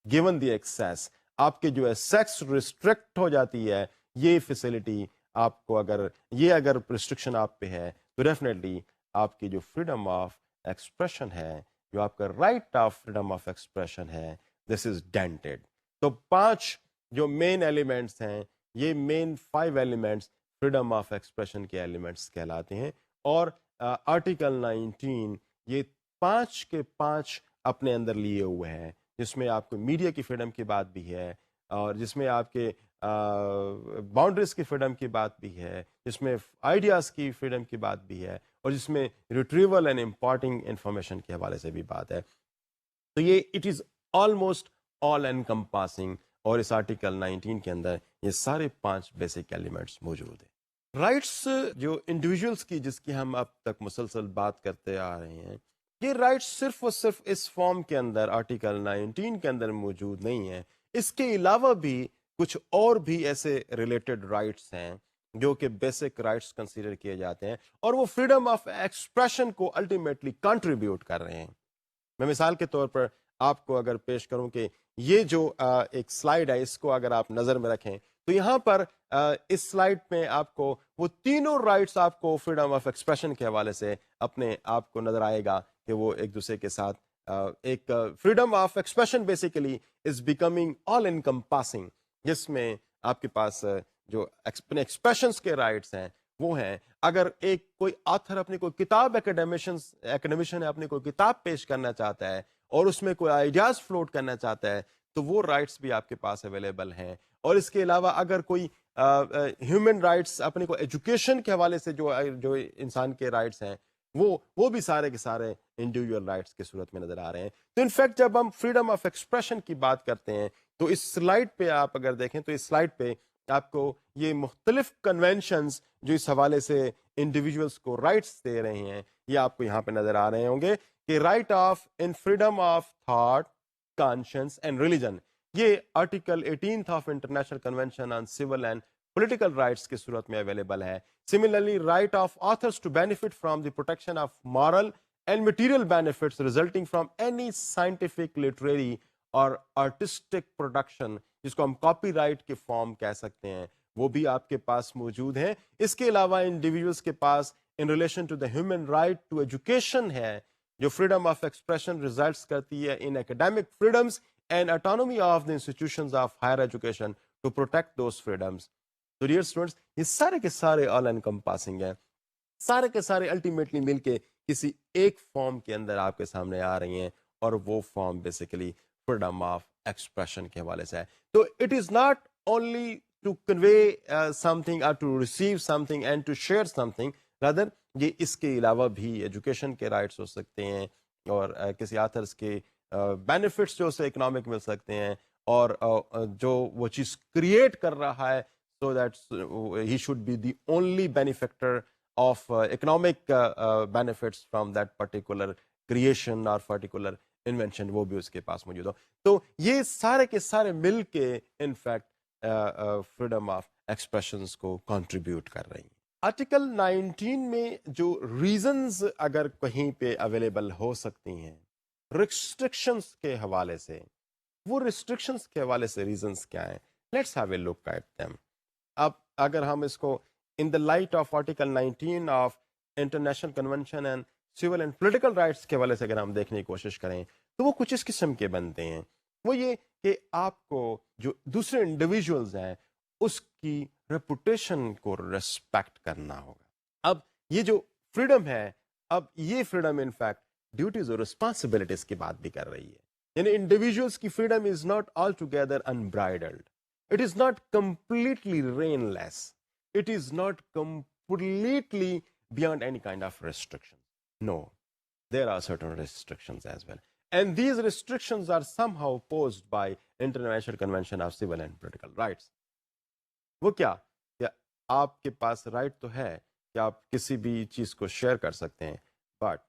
given the access. آپ کے جو ہے سیکس ریسٹرکٹ ہو جاتی ہے. یہ فیسلٹی آپ کو اگر ریسٹرکشن آپ پہ ہے تو ڈیفینیٹلی آپ کی جو فریڈم آف ایکسپریشن ہے، جو آپ کا right of freedom of expression ہے، دس از ڈینٹڈ. تو 5 جو مین ایلیمنٹس ہیں، یہ مین 5 ایلیمنٹس فریڈم آف ایکسپریشن کے ایلیمنٹس کہلاتے ہیں. اور آرٹیکل 19 یہ 5 کے 5 اپنے اندر لیے ہوئے ہیں، جس میں آپ کو میڈیا کی فریڈم کی بات بھی ہے، اور جس میں آپ کے باؤنڈریز کی فریڈم کی بات بھی ہے، جس میں آئیڈیاز کی فریڈم کی بات بھی ہے، اور جس میں ریٹریول اینڈ امپارٹنگ انفارمیشن کے حوالے سے بھی بات ہے. تو یہ اٹ از آلموسٹ آل انکمپاسنگ، اور اس آرٹیکل 19 کے اندر یہ سارے 5 بیسک ایلیمنٹس موجود ہیں. رائٹس جو انڈیویجولس کی، جس کی ہم اب تک مسلسل بات کرتے آ رہے ہیں، یہ رائٹس صرف اور صرف اس فارم کے اندر آرٹیکل 19 کے اندر موجود نہیں ہیں. اس کے علاوہ بھی کچھ اور بھی ایسے ریلیٹڈ رائٹس ہیں جو کہ بیسک رائٹس کنسیڈر کیے جاتے ہیں، اور وہ فریڈم آف ایکسپریشن کو الٹیمیٹلی کنٹریبیوٹ کر رہے ہیں. میں مثال کے طور پر آپ کو اگر پیش کروں کہ یہ جو ایک سلائیڈ ہے، اس کو اگر آپ نظر میں رکھیں تو یہاں پر اس سلائیڈ میں آپ کو وہ تینوں رائٹس آپ کو فریڈم آف ایکسپریشن کے حوالے سے اپنے آپ کو نظر آئے گا کہ وہ ایک دوسرے کے ساتھ ایک freedom of expression basically is becoming all encompassing, جس میں آپ کے پاس جو ایکسپریشنس کے رائٹس ہیں وہ ہیں. اگر ایک کوئی آتھر اپنی کوئی کتاب اکیڈیمشن اپنی کوئی کتاب پیش کرنا چاہتا ہے اور اس میں کوئی آئیڈیاز فلوٹ کرنا چاہتا ہے تو وہ رائٹس بھی آپ کے پاس اویلیبل ہیں. اور اس کے علاوہ اگر کوئی ہیومن رائٹس اپنے کو ایجوکیشن کے حوالے سے جو انسان کے رائٹس ہیں وہ بھی سارے کے سارے انڈیویجول رائٹس کے صورت میں نظر آ رہے ہیں. تو انفیکٹ جب ہم فریڈم آف ایکسپریشن کی بات کرتے ہیں تو اس سلائیڈ پہ آپ اگر دیکھیں تو اس سلائیڈ پہ آپ کو یہ مختلف کنونشنز جو اس حوالے سے انڈیویجولس کو رائٹس دے رہے ہیں یہ آپ کو یہاں پہ نظر آ رہے ہوں گے کہ right of in freedom of thought, conscience and religion, یہ article 18 of international convention on civil and political rights کی صورت میں اویلیبل ہے. Similarly right of authors to benefit from the protection of moral and material benefits resulting from any scientific, literary اور artistic production, جس کو ہم copy right کے form کہہ سکتے ہیں، وہ بھی آپ کے پاس موجود ہیں. اس کے علاوہ انڈیویجولس کے پاس in relation to the human right to education ہے، جو فریڈم آف ایکسپریشن ریزلٹس کرتی ہے in academic freedoms and autonomy of the institutions of higher education to protect those freedoms. تو ڈیئر اسٹوڈنٹس یہ سارے کے سارے آل انکمپاسنگ ہیں، سارے کے سارے الٹیمیٹلی مل کے کسی ایک فارم کے اندر آپ کے سامنے آ رہی ہیں، اور وہ form basically freedom of expression کے حوالے سے ہے. تو it is not only to convey something اور to receive something and to share something, rather یہ اس کے علاوہ بھی ایجوکیشن کے رائٹس ہو سکتے ہیں، اور کسی آتھرس کے بینیفٹس جو اسے اکنامک مل سکتے ہیں، اور جو وہ چیز کریٹ کر رہا ہے so that he should be the only benefactor of economic benefits from that particular creation اور پرٹیکولر انوینشن، وہ بھی اس کے پاس موجود ہو. تو یہ سارے کے سارے مل کے انفیکٹ فریڈم آف ایکسپریشنز کو کنٹریبیوٹ کر رہی ہیں. آرٹیکل 19 میں جو ریزنز اگر کہیں پہ اویلیبل ہو سکتی ہیں ریسٹرکشنز کے حوالے سے، وہ ریسٹرکشنز کے حوالے سے ریزنز کیا ہیں؟ Let's have a look at them. اب اگر ہم اس کو in the light of article 19 of international convention and civil and political rights کے حوالے سے اگر ہم دیکھنے کی کوشش کریں تو وہ کچھ اس قسم کے بنتے ہیں. وہ یہ کہ آپ کو جو دوسرے انڈیویجولز ہیں اس کی ریپوٹیشن کو ریسپیکٹ کرنا ہوگا. اب یہ جو فریڈم ہے، اب یہ فریڈم انفیکٹ ڈیوٹیز اور رسپانسبلٹیز کی بات بھی کر رہی ہے. یعنی انڈیویجولس کی freedom is not altogether unbridled. It is not completely reinless. It is not completely beyond any kind of restriction. No, there are certain restrictions as well. And these restrictions are somehow posed by International Convention of Civil and Political Rights. وہ کیا آپ کے پاس right تو ہے کہ آپ کسی بھی چیز کو شیئر کر سکتے ہیں, but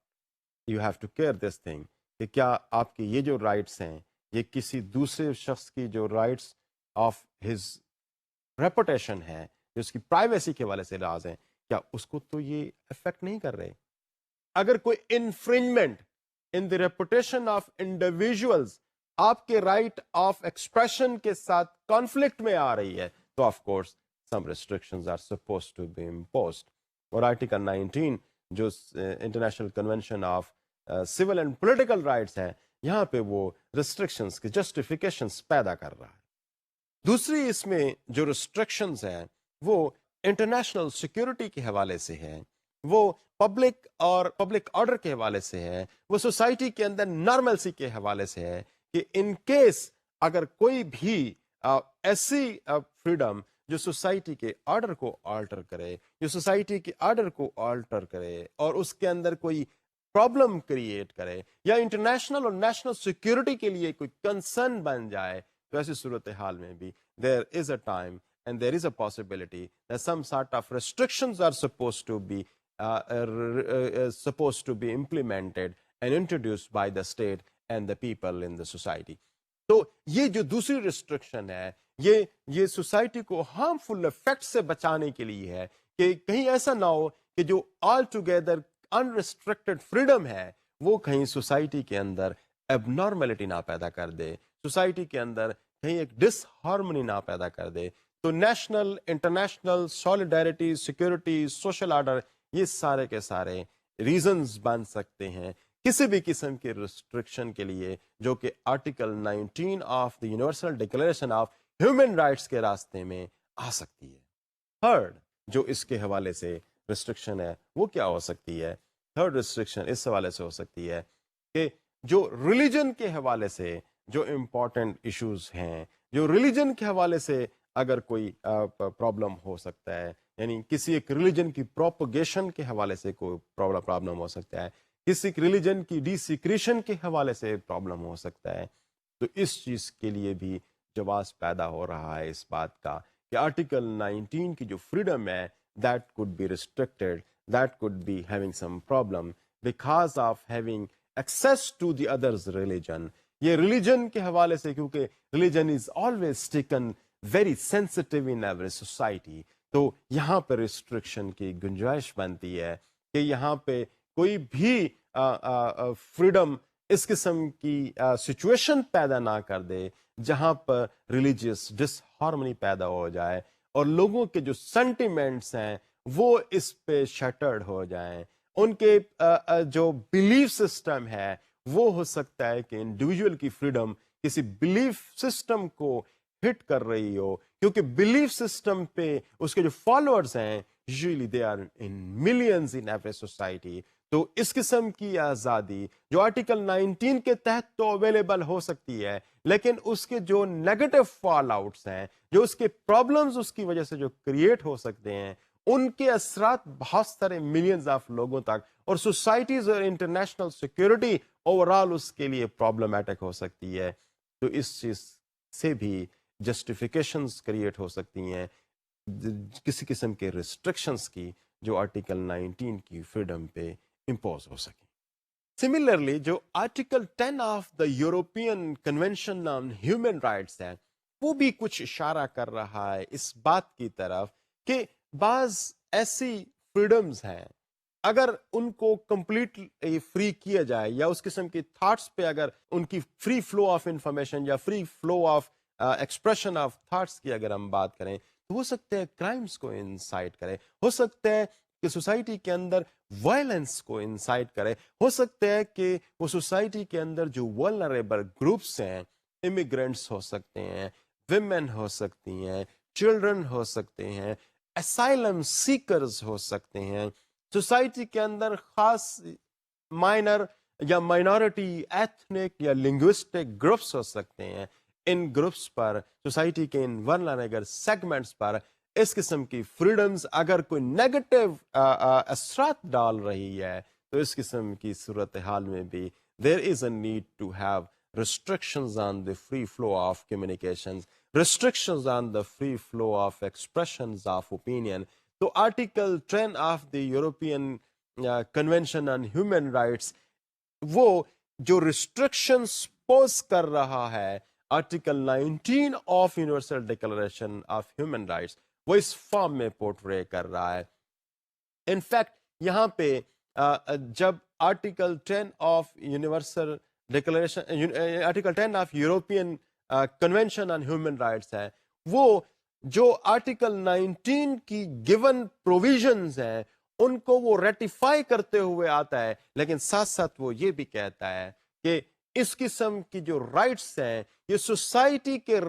you have to care this thing کہ کیا آپ کے یہ جو رائٹس ہیں یہ کسی دوسرے شخص کی جو رائٹس آف ہز ریپوٹیشن ہے, جو اس کی پرائیویسی کے حوالے سے راز ہیں, کیا اس کو تو یہ افیکٹ نہیں کر رہے. اگر کوئی infringement in the reputation of individuals آپ کے رائٹ آف ایکسپریشن کے ساتھ کانفلکٹ میں آ رہی ہے, تو of course some restrictions are supposed to be imposed. اور آرٹیکل 19 جو international convention of civil and political rights ہے, یہاں پہ وہ ریسٹرکشنز کے جسٹیفیکیشنز پیدا کر رہا ہے. دوسری اس میں جو ریسٹرکشنز ہیں وہ انٹرنیشنل سیکورٹی کے حوالے سے ہے, وہ پبلک اور پبلک آرڈر کے حوالے سے ہے, وہ سوسائٹی کے اندر نارملسی کے حوالے سے ہے کہ ان کیس اگر کوئی بھی ایسی فریڈم جو سوسائٹی کے آرڈر کو آلٹر کرے, جو سوسائٹی کے آرڈر کو آلٹر کرے اور اس کے اندر کوئی پرابلم کریٹ کرے یا انٹرنیشنل اور نیشنل سیکورٹی کے لیے کوئی کنسرن بن جائے, تو ایسی صورتحال میں بھی there is a time and there is a possibility that some sort of restrictions are supposed to be implemented and introduced by the state and the people in the society. تو یہ جو دوسری ریسٹرکشن ہے یہ society کو harmful effect سے بچانے کے لیے ہے کہ کہیں ایسا نہ ہو کہ جو آل ٹوگیدر انریسٹرکٹڈ فریڈم ہے وہ کہیں سوسائٹی کے اندر اب نارملٹی نہ پیدا کر دے, سوسائٹی کے اندر کہیں ایک ڈس ہارمونی نہ پیدا کر دے. تو national, international solidarity, security, social order, یہ سارے کے سارے ریزنز بن سکتے ہیں کسی بھی قسم کے ریسٹرکشن کے لیے جو کہ article 19 of the universal declaration of human rights کے راستے میں آ سکتی ہے. تھرڈ جو اس کے حوالے سے ریسٹرکشن ہے وہ کیا ہو سکتی ہے؟ تھرڈ ریسٹرکشن اس حوالے سے ہو سکتی ہے کہ جو ریلیجن کے حوالے سے جو امپورٹنٹ ایشوز ہیں, جو ریلیجن کے حوالے سے اگر کوئی پرابلم ہو سکتا ہے, یعنی کسی ایک ریلیجن کی پروپگیشن کے حوالے سے کوئی پرابلم ہو سکتا ہے, کسی ایک ریلیجن کی ڈیسیکریشن کے حوالے سے پرابلم ہو سکتا ہے, تو اس چیز کے لیے بھی جواز پیدا ہو رہا ہے اس بات کا کہ آرٹیکل 19 کی جو فریڈم ہے that could be restricted, that could be having some problem because of having access to the other's religion. یہ ریلیجن کے حوالے سے, کیونکہ religion is always taken very sensitive in every society, تو یہاں پہ ریسٹرکشن کی گنجائش بنتی ہے کہ یہاں پہ کوئی بھی فریڈم اس قسم کی سچویشن پیدا نہ کر دے جہاں پر ریلیجیس ڈس ہارمونی پیدا ہو جائے اور لوگوں کے جو سینٹیمنٹس ہیں وہ اس پہ شٹرڈ ہو جائیں. ان کے جو بلیف سسٹم ہے وہ ہو سکتا ہے کہ انڈیویجول کی فریڈم کسی بلیف سسٹم کو ہٹ کر رہی ہو, کیونکہ بلیف سسٹم پہ اس کے جو فالوورز ہیں usually they are in millions in every society. تو اس قسم کی آزادی جو آرٹیکل 19 کے تحت تو اویلیبل ہو سکتی ہے, لیکن اس کے جو نیگیٹو فال آؤٹس ہیں, جو اس کے پرابلمز اس کی وجہ سے جو کریٹ ہو سکتے ہیں, ان کے اثرات بہت سارے ملینز آف لوگوں تک اور سوسائٹیز اور انٹرنیشنل سیکورٹی اوور آل اس کے لیے پرابلمٹک ہو سکتی ہے. تو اس چیز سے بھی جسٹیفیکیشنز کریٹ ہو سکتی ہیں کسی قسم کے ریسٹرکشنز کی جو آرٹیکل 19 کی فریڈم پہ امپوز ہو سکیں. سملرلی جو article 10 of the European convention on human rights ہے وہ بھی کچھ اشارہ کر رہا ہے اس بات کی طرف کہ بعض ایسی فریڈمز ہیں اگر ان کو کمپلیٹ فری کیا جائے یا اس قسم کی تھاٹس پہ اگر ان کی فری فلو آف انفارمیشن یا free flow of expression of thoughts کی اگر ہم بات کریں تو ہو سکتا ہے کرائمز کو انسائٹ کرے, ہو سکتا ہے کہ سوسائٹی کے اندر وائلنس کو انسائٹ کرے, ہو سکتا ہے کہ وہ سوسائٹی کے اندر جو ولنریبل گروپس ہیں, امیگرینٹس ہو سکتے ہیں, ویمن ہو سکتی ہیں, چلڈرن ہو سکتے ہیں, اسائلم سیکرز ہو سکتے ہیں, سوسائٹی کے اندر خاص مائنر یا مائنورٹی ایتھنک یا لنگوسٹک گروپس ہو سکتے ہیں. ان گروپس پر سوسائٹی کے ان ورنریبل سیگمنٹس پر اس قسم کی فریڈمز اگر کوئی نیگیٹو اثرات ڈال رہی ہے تو اس قسم کی صورتحال میں بھی there is a need to have restrictions on the free flow of communications, restrictions on the free flow of expressions of opinion. تو article 10 of the European convention on human rights وہ جو ریسٹرکشنز پوز کر رہا ہے article 19 of universal declaration of human rights وہ اس فارم میں portray کر رہا ہے. انفیکٹ یہاں پہ جب article 10 of universal declaration article 10 of European convention on human rights ہے وہ جو آرٹیکل 19 کی گیون پروویژنز ہیں ان کو وہ ریٹیفائی کرتے ہوئے آتا ہے لیکن ساتھ ساتھ وہ یہ بھی کہتا ہے کہ اس قسم کی جو رائٹس ہیں یہ سوسائٹی کے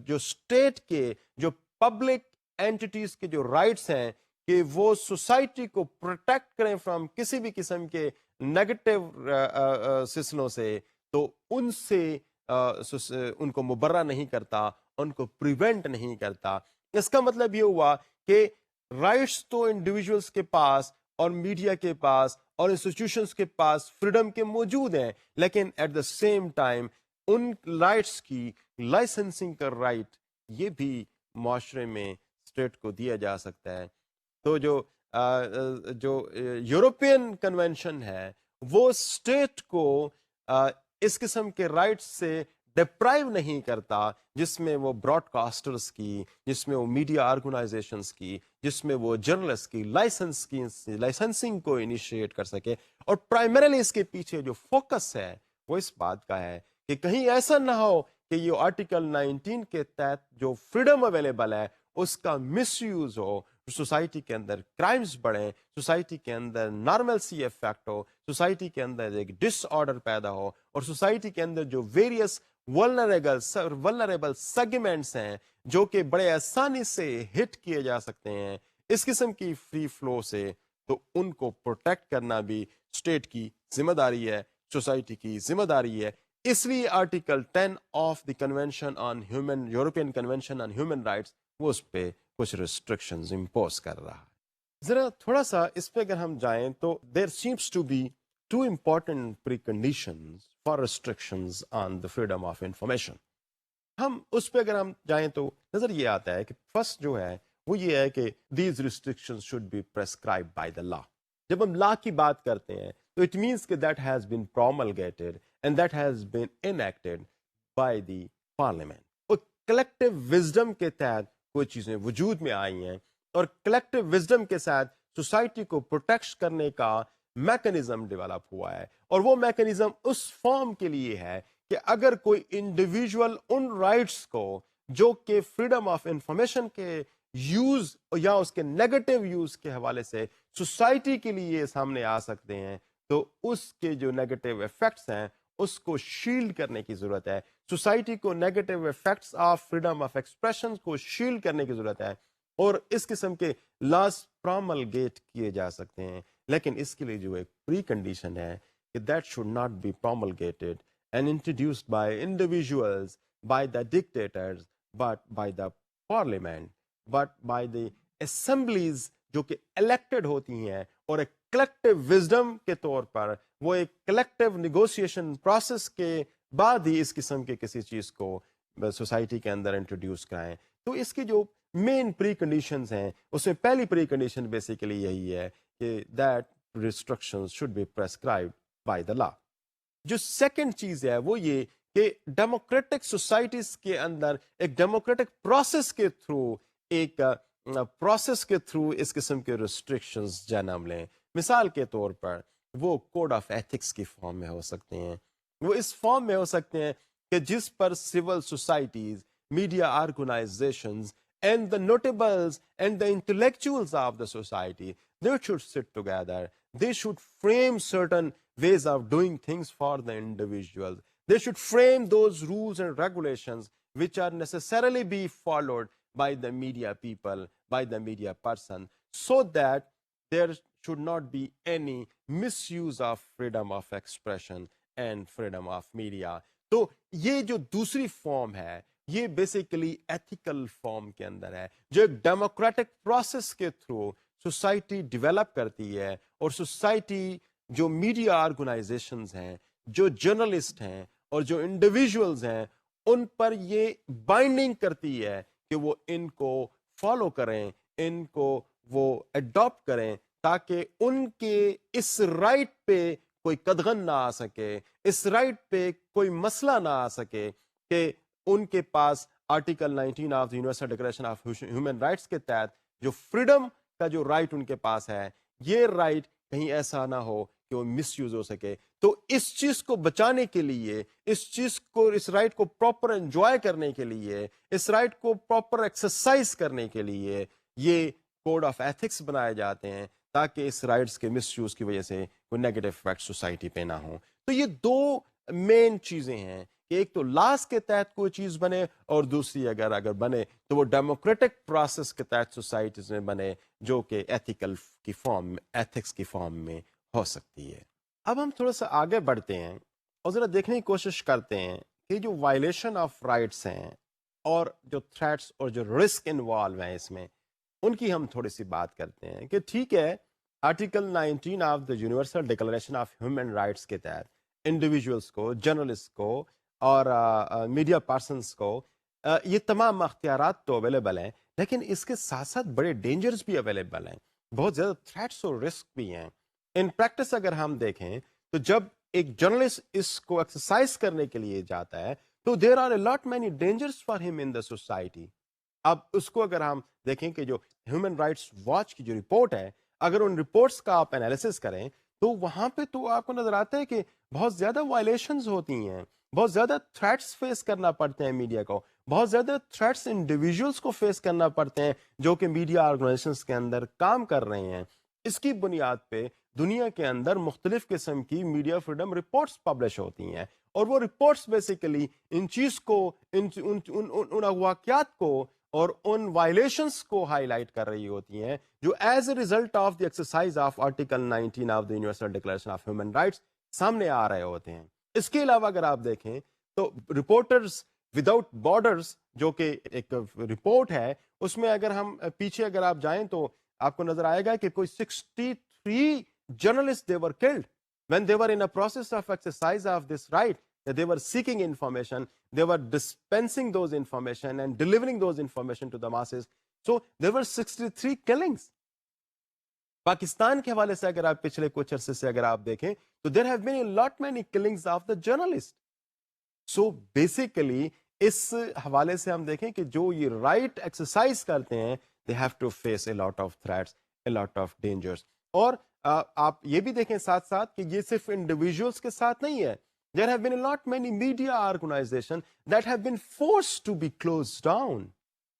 جو اسٹیٹ کے جو پبلک اینٹیز کے جو رائٹس ہیں کہ وہ سوسائٹی کو پروٹیکٹ کریں فرام کسی بھی قسم کے نیگیٹو سلسلوں سے تو ان سے ان کو مبرہ نہیں کرتا ان کو پریونٹ نہیں کرتا. اس کا مطلب یہ ہوا کہ رائٹس تو انڈیویجولس کے پاس اور میڈیا کے پاس اور انسٹیٹیوشنس کے پاس فریڈم کے موجود ہیں لیکن ایٹ دا سیم ٹائم ان رائٹس کی لائسنسنگ کا رائٹ یہ بھی معاشرے میں اسٹیٹ کو دیا جا سکتا ہے. تو جو یورپین کنونشن ہے وہ اسٹیٹ کو اس قسم کے رائٹس سے ڈپرائیو نہیں کرتا جس میں وہ براڈ کاسٹرز کی جس میں وہ میڈیا آرگنائزیشنز کی جس میں وہ جرنلسٹ کی لائسنسنگ کو انیشیٹ کر سکے. اور پرائمریلی اس کے پیچھے جو فوکس ہے وہ اس بات کا ہے کہ کہیں ایسا نہ ہو کہ یہ آرٹیکل 19 کے تحت جو فریڈم اویلیبل ہے اس کا مس یوز ہو, سوسائٹی کے اندر کرائمز بڑھیں, سوسائٹی کے اندر نارملسی افیکٹ ہو, سوسائٹی کے اندر ایک ڈس آرڈر پیدا ہو اور سوسائٹی کے اندر جو ویریس ولنریبل سیگمنٹس ہیں جو کہ بڑے آسانی سے ہٹ کیے جا سکتے ہیں اس قسم کی فری فلو سے تو ان کو پروٹیکٹ کرنا بھی اسٹیٹ کی ذمہ داری ہے, سوسائٹی کی ذمہ داری ہے. اس لیے article 10 of the convention on human European convention on human rights وہ اس پہ کچھ ریسٹرکشنز امپوز کر رہا ہے. ذرا تھوڑا سا اس پہ اگر ہم جائیں تو there seems to be two important preconditions for restrictions on the freedom of information. ہم اس پہ اگر ہم جائیں تو نظر یہ آتا ہے کہ فرسٹ جو ہے وہ یہ ہے کہ these restrictions should be prescribe by the law. جب ہم لا کی بات کرتے ہیں تو اٹ مینس کہ that has been promulgated and that has been enacted by the parliament. اور کلیکٹو وزڈم کے تحت کوئی چیزیں وجود میں آئی ہیں اور کلیکٹو وزڈم کے ساتھ سوسائٹی کو پروٹیکٹ کرنے کا میکنزم ڈیولپ ہوا ہے. اور وہ میکنزم اس فارم کے لیے ہے کہ اگر کوئی انڈیویجول ان رائٹس کو جو کہ فریڈم آف انفارمیشن کے یوز یا اس کے نیگیٹو یوز کے حوالے سے سوسائٹی کے لیے سامنے آ سکتے ہیں تو اس کے جو نیگیٹو ایفیکٹس ہیں اس کو شیلڈ کرنے کی ضرورت ہے. سوسائٹی کو negative effects of freedom of expression کو شیلڈ کرنے کی ضرورت ہے اور اس قسم کے لاز پروملگیٹ کیے جا سکتے ہیں. لیکن اس کے لیے جو ایک پری کنڈیشن ہے کہ that should not be promulgated and introduced by individuals by the dictators but by the parliament but by the assemblies جو کہ الیکٹڈ ہوتی ہیں اور ایک کلیکٹو وزڈم کے طور پر وہ ایک کلیکٹو نیگوسیشن پروسیس کے بعد ہی اس قسم کے کسی چیز کو سوسائٹی کے اندر انٹروڈیوس کرائیں. تو اس کی جو مین پری کنڈیشنز ہیں اس میں پہلی پری کنڈیشن بیسیکلی یہی ہے کہ that restrictions should be prescribed by the law. جو سیکنڈ چیز ہے وہ یہ کہ ڈیموکریٹک سوسائٹیز کے اندر ایک ڈیموکریٹک پروسیس کے تھرو اس قسم کے ریسٹرکشنز جنم لیں. مثال کے طور پر وہ کوڈ آف ایتھکس کی فارم میں ہو سکتے ہیں, وہ اس فارم میں ہو سکتے ہیں کہ جس پر civil societies, media organizations and the notables and the intellectuals of the society they should sit together, they should frame certain ways of doing things for the individuals, they should frame those rules and regulations which are necessarily be followed by the media people, by the media person, so that there should not be any misuse of freedom of expression and freedom of media. تو یہ جو دوسری form ہے یہ basically ethical form کے اندر ہے جو ایک ڈیموکریٹک پروسیس کے تھرو سوسائٹی ڈیولپ کرتی ہے اور سوسائٹی جو میڈیا آرگنائزیشنز ہیں جو جرنلسٹ ہیں اور جو انڈیویژولز ہیں ان پر یہ بائنڈنگ کرتی ہے کہ وہ ان کو فالو کریں ان کو وہ اڈاپٹ کریں تاکہ ان کے اس رائٹ پہ کوئی قدغن نہ آ سکے اس رائٹ پہ کوئی مسئلہ نہ آ سکے کہ ان کے پاس article 19 of the universal declaration of human rights کے تحت جو فریڈم کا جو رائٹ ان کے پاس ہے یہ رائٹ کہیں ایسا نہ ہو کہ وہ مس یوز ہو سکے. تو اس چیز کو بچانے کے لیے اس رائٹ کو پراپر انجوائے کرنے کے لیے اس رائٹ کو پراپر ایکسرسائز کرنے کے لیے یہ کوڈ آف ایتھکس بنائے جاتے ہیں تاکہ اس رائٹس کے مس یوز کی وجہ سے کوئی نیگیٹو افیکٹ سوسائٹی پہ نہ ہوں. تو یہ دو مین چیزیں ہیں کہ ایک تو لاس کے تحت کوئی چیز بنے اور دوسری اگر بنے تو وہ ڈیموکریٹک پروسیس کے تحت سوسائٹیز میں بنے جو کہ ایتھیکل کی فارم ایتھکس کی فارم میں ہو سکتی ہے. اب ہم تھوڑا سا آگے بڑھتے ہیں اور ذرا دیکھنے کی کوشش کرتے ہیں کہ جو وائلیشن آف رائٹس ہیں اور جو تھریٹس اور جو رسک انوالو ہیں اس میں ان کی ہم تھوڑی سی بات کرتے ہیں کہ ٹھیک ہے article 19 of the universal declaration of human rights کے تحت انڈیویجولس کو جرنلسٹ کو اور میڈیا پرسنس کو یہ تمام اختیارات تو اویلیبل ہیں لیکن اس کے ساتھ ساتھ بڑے ڈینجرز بھی اویلیبل ہیں بہت زیادہ تھریٹس اور رسک بھی ہیں. ان پریکٹس اگر ہم دیکھیں تو جب ایک جرنلسٹ اس کو ایکسرسائز کرنے کے لیے جاتا ہے تو there are a lot many dangers for ہم ان دا سوسائٹی. اب اس کو اگر ہم دیکھیں کہ جو ہیومن رائٹس واچ کی جو رپورٹ ہے اگر ان رپورٹس کا آپ انالیسس کریں تو وہاں پہ تو آپ کو نظر آتا ہے کہ بہت زیادہ وائلیشنز ہوتی ہیں بہت زیادہ تھریٹس فیس کرنا پڑتے ہیں میڈیا کو بہت زیادہ تھریٹس انڈیویجولس کو فیس کرنا پڑتے ہیں جو کہ میڈیا آرگنائزیشنز کے اندر کام کر رہے ہیں. اس کی بنیاد پہ دنیا کے اندر مختلف قسم کی میڈیا فریڈم رپورٹس پبلش ہوتی ہیں اور وہ رپورٹس بیسیکلی ان چیز کو ان واقعات کو اور ان وائلیشنس کو ہائی لائٹ کر رہی ہوتی ہیں جو as a result of the exercise of article 19 of the universal declaration of human rights سامنے آ رہے ہوتے ہیں. اس کے علاوہ اگر آپ دیکھیں تو رپورٹرز وداؤٹ بارڈرز جو کہ ایک رپورٹ ہے اس میں اگر ہم پیچھے اگر آپ جائیں تو آپ کو نظر آئے گا کہ کوئی 63 journalists they were killed when they were in a process of exercise of this right that they were seeking information they were dispensing those information and delivering those information to the masses so there were 63 killings. Pakistan کے حوالے سے اگر آپ پچھلے کچھ عرصے سے اگر آپ دیکھیں تو there have been a lot many killings of the journalists. so basically اس حوالے سے ہم دیکھیں کہ جو یہ رائٹ ایکسرسائز کرتے ہیں they have to face a lot of threats a lot of dangers. اور آپ یہ بھی دیکھیں ساتھ ساتھ کہ یہ صرف انڈیویجولس کے ساتھ نہیں ہے. There have been a lot many media organizations that have been forced to be closed down.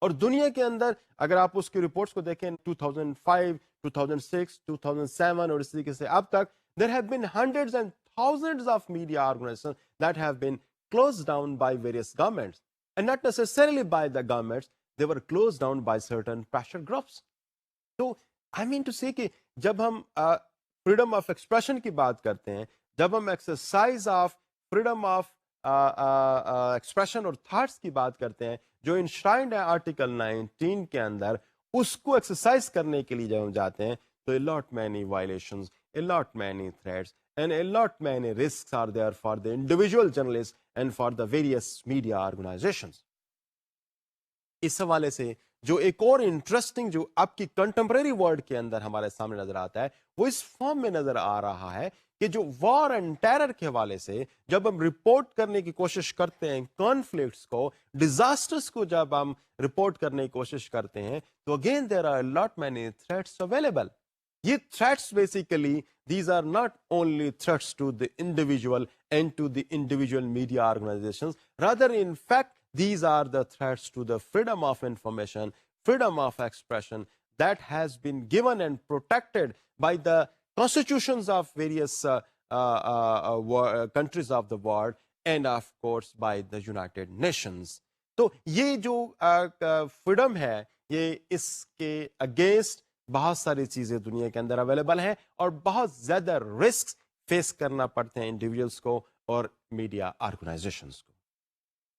اور دنیا کے اندر اگر آپ اس کی رپورٹس کو دیکھیں 2005, 2006, 2007 اور اس طریقے سے اب تک there have been hundreds and thousands of media organizations that have been closed down by various governments and not necessarily by the governments, they were closed down by certain pressure groups. تو I mean to say کہ جب ہم freedom of expression کی بات کرتے ہیں جب ہم exercise of freedom of expression اور تھاٹس کی بات کرتے ہیں جو انشرائنڈ ہے آرٹیکل 19 کے اندر اس کو ایکسرسائز کرنے کے لیے جب ہم جاتے ہیں تو a lot many violations, a lot many threats and a lot many risks are there for the individual journalists and for the various media organizations. اس حوالے سے جو ایک اور انٹرسٹنگ جو آپ کی کنٹمپریری ورلڈ کے اندر ہمارے سامنے نظر آتا ہے وہ اس فارم میں نظر آ رہا ہے کہ جو وار اینڈ ٹیرر کے حوالے سے جب ہم رپورٹ کرنے کی کوشش کرتے ہیں کانفلکٹس کو ڈیزاسٹرز کو جب ہم رپورٹ کرنے کی کوشش کرتے ہیں تو again there are lot many threats available. یہ threats basically these are not only threats to the individual and to the individual media organizations rather in fact these are the threats to the freedom of information, freedom of expression that has been given and protected by the constitutions of various countries of the world and of course by the United Nations. تو یہ جو freedom ہے یہ اس کے against بہت ساری چیزیں دنیا کے اندر اویلیبل ہیں اور بہت زیادہ رسک فیس کرنا پڑتے ہیں انڈیویجولس کو اور میڈیا آرگنائزیشنس کو.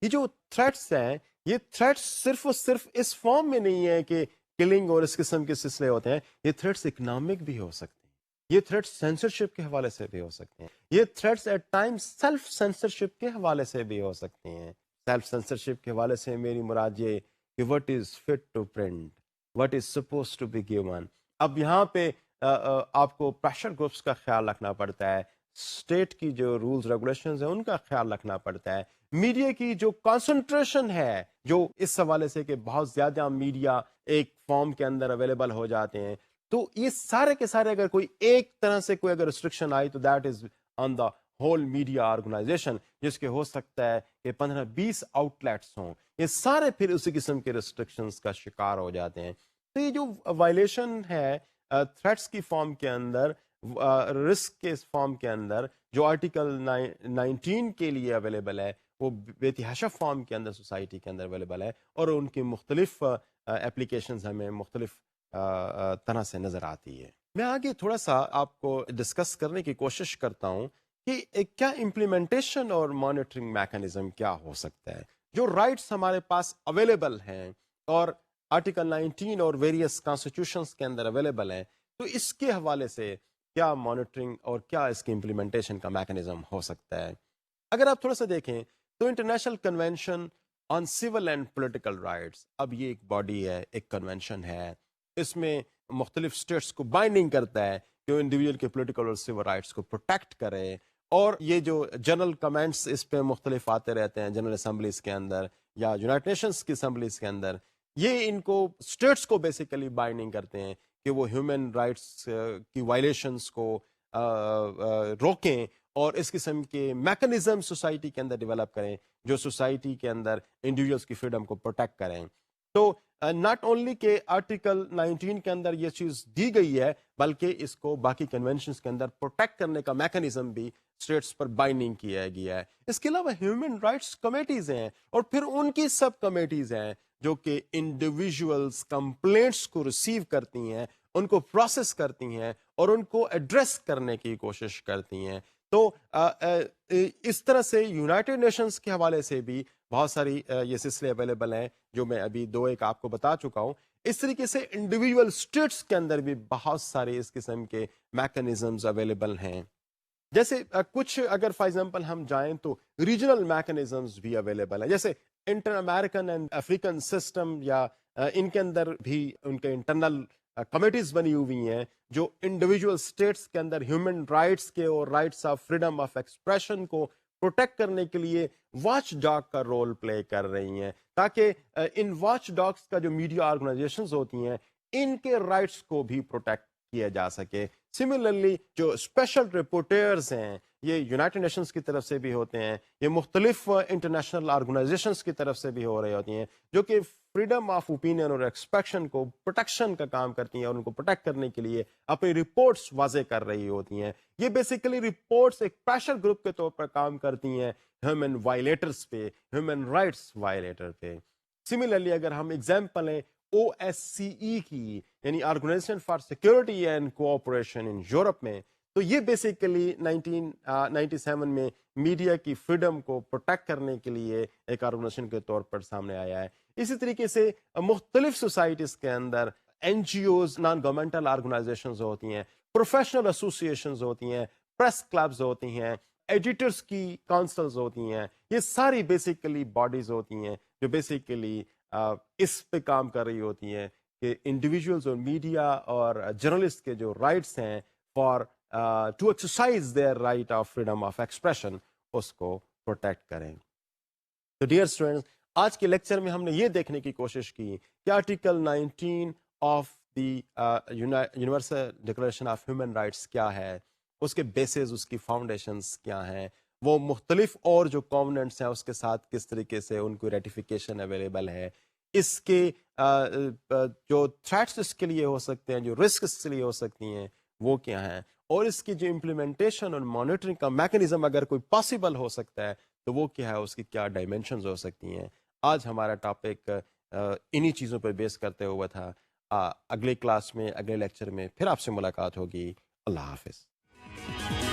یہ جو تھریٹس ہیں یہ تھریٹس صرف اور صرف اس فارم میں نہیں ہے کہ کلنگ اور اس قسم کے سلسلے ہوتے ہیں. یہ تھریٹس اکنامک بھی ہو سکتے ہیں, یہ تھریٹس سینسرشپ کے حوالے سے بھی ہو سکتے ہیں, یہ threats at time self censorship کے حوالے سے بھی ہو سکتے ہیں. سیلف سینسرشپ کے حوالے سے میری مراد یہ کہ what is fit to print, what is suppose to be given. اب یہاں پہ آپ کو پریشر گروپس کا خیال رکھنا پڑتا ہے, اسٹیٹ کی جو رولز ریگولیشنز ہیں ان کا خیال رکھنا پڑتا ہے, میڈیا کی جو کانسنٹریشن ہے جو اس حوالے سے کہ بہت زیادہ میڈیا ایک فارم کے اندر اویلیبل ہو جاتے ہیں, تو یہ سارے کے سارے اگر کوئی ایک طرح سے کوئی اگر ریسٹرکشن آئی تو that is on the whole media organization, جس کے ہو سکتا ہے کہ 15-20 آؤٹ لیٹس ہوں, یہ سارے پھر اسی قسم کے ریسٹرکشنز کا شکار ہو جاتے ہیں. تو یہ جو وائلیشن ہے تھریٹس کی فارم کے اندر, رسک کے فارم کے اندر, جو آرٹیکل 19 کے لیے اویلیبل ہے وہ بے تحاشا فارم کے اندر سوسائٹی کے اندر اویلیبل ہے, اور ان کی مختلف اپلیکیشنز ہمیں مختلف طرح سے نظر آتی ہے. میں آگے تھوڑا سا آپ کو ڈسکس کرنے کی کوشش کرتا ہوں کہ کیا امپلیمنٹیشن اور مانیٹرنگ میکانزم کیا ہو سکتا ہے. جو رائٹس ہمارے پاس اویلیبل ہیں اور آرٹیکل 19 اور ویریس کانسٹیٹیوشنز کے اندر اویلیبل ہیں, تو اس کے حوالے سے کیا مانیٹرنگ اور کیا اس کی امپلیمنٹیشن کا میکانزم ہو سکتا ہے. اگر آپ تھوڑا سا دیکھیں تو international convention on civil and political rights, اب یہ ایک باڈی ہے, ایک کنونشن ہے, اس میں مختلف اسٹیٹس کو بائنڈنگ کرتا ہے کہ وہ انڈیویجول کے پولیٹیکل اور سول رائٹس کو پروٹیکٹ کرے, اور یہ جو جنرل کمنٹس اس پہ مختلف آتے رہتے ہیں جنرل اسمبلیز کے اندر یا یونائٹڈ نیشنز کی اسمبلیز کے اندر, یہ ان کو اسٹیٹس کو بیسیکلی بائنڈنگ کرتے ہیں کہ وہ ہیومن رائٹس کی وائلیشنس کو روکیں اور اس قسم کے میکنزم سوسائٹی کے اندر ڈیولپ کریں جو سوسائٹی کے اندر انڈیویجولس کی فریڈم کو پروٹیکٹ کریں. تو ناٹ اونلی کہ آرٹیکل 19 کے اندر یہ چیز دی گئی ہے بلکہ اس کو باقی کنونشنز کے اندر پروٹیکٹ کرنے کا میکنزم بھی اسٹیٹس پر بائنڈنگ کیا گیا ہے. اس کے علاوہ ہیومن رائٹس کمیٹیز ہیں اور پھر ان کی سب کمیٹیز ہیں جو کہ انڈیویجولس کمپلینٹس کو ریسیو کرتی ہیں, ان کو پروسیس کرتی ہیں اور ان کو ایڈریس کرنے کی کوشش کرتی ہیں. تو اس طرح سے یونائٹڈ نیشنز کے حوالے سے بھی بہت ساری یہ سلسلے اویلیبل ہیں جو میں ابھی دو ایک آپ کو بتا چکا ہوں. اس طریقے سے انڈیویجول اسٹیٹس کے اندر بھی بہت سارے اس قسم کے میکنزمز اویلیبل ہیں. جیسے کچھ اگر فار ایگزامپل ہم جائیں تو ریجنل میکنزمز بھی اویلیبل ہیں, جیسے inter American and African system, یا ان کے اندر بھی ان کے انٹرنل کمیٹیز بنی ہوئی ہیں جو انڈیویجول اسٹیٹس کے اندر ہیومن رائٹس کے اور rights of freedom of expression کو پروٹیکٹ کرنے کے لیے واچ ڈاگ کا رول پلے کر رہی ہیں, تاکہ ان واچ ڈاگس کا جو میڈیا آرگنائزیشنز ہوتی ہیں ان کے رائٹس کو بھی پروٹیکٹ کیا جا سکے. سملرلی جو اسپیشل رپورٹرز ہیں یہ یونائٹڈ نیشنز کی طرف سے بھی ہوتے ہیں, یہ مختلف انٹرنیشنل آرگنائزیشنز کی طرف سے بھی ہو رہی ہوتی ہیں جو کہ فریڈم آف اوپینین اور ایکسپریشن کو پروٹیکشن کا کام کرتی ہیں اور ان کو پروٹیکٹ کرنے کے لیے اپنی رپورٹس واضح کر رہی ہوتی ہیں. یہ بیسیکلی رپورٹس ایک پریشر گروپ کے طور پر کام کرتی ہیں ہیومن وائلیٹرز پہ, ہیومن رائٹس وائلیٹر پہ. سملرلی اگر ہم ایگزامپل ہیں OSCE کی, یعنی organization for security and cooperation in Europe میں, تو یہ بیسیکلی 1997 میں میڈیا کی فریڈم کو پروٹیکٹ کرنے کے لیے ایک آرگنائزیشن کے طور پر سامنے آیا ہے. اسی طریقے سے مختلف سوسائٹیز کے اندر NGOs, نان گورنمنٹل آرگنائزیشنز ہوتی ہیں, پروفیشنل ایسوسیشنز ہوتی ہیں, پریس کلبز ہوتی ہیں, ایڈیٹرز کی کونسلز ہوتی ہیں, یہ ساری بیسیکلی باڈیز ہوتی ہیں جو بیسیکلی اس پہ کام کر رہی ہوتی ہیں کہ انڈیویجولز اور میڈیا اور جرنلسٹ کے جو رائٹس ہیں for to exercise their right of freedom of expression اس کو پروٹیکٹ کریں. تو ڈیئر اسٹوڈنٹس, آج کے لیکچر میں ہم نے یہ دیکھنے کی کوشش کی کہ article 19 of the universal declaration of human rights کیا ہے, اس کے بیسز, اس کی فاؤنڈیشنز کیا ہیں, وہ مختلف اور جو کووننٹس ہیں اس کے ساتھ کس طریقے سے ان کو ریٹیفیکیشن اویلیبل ہے, اس کے جو تھریٹس اس کے لیے ہو سکتے ہیں, جو رسک اس کے لیے ہو سکتی ہیں وہ کیا ہیں, اور اس کی جو امپلیمنٹیشن اور مانیٹرنگ کا میکنزم اگر کوئی پاسبل ہو سکتا ہے تو وہ کیا ہے, اس کی کیا ڈائمینشنز ہو سکتی ہیں. آج ہمارا ٹاپک انہی چیزوں پر بیس کرتے ہوا تھا. اگلی کلاس میں اگلے لیکچر میں پھر آپ سے ملاقات ہوگی. اللہ حافظ.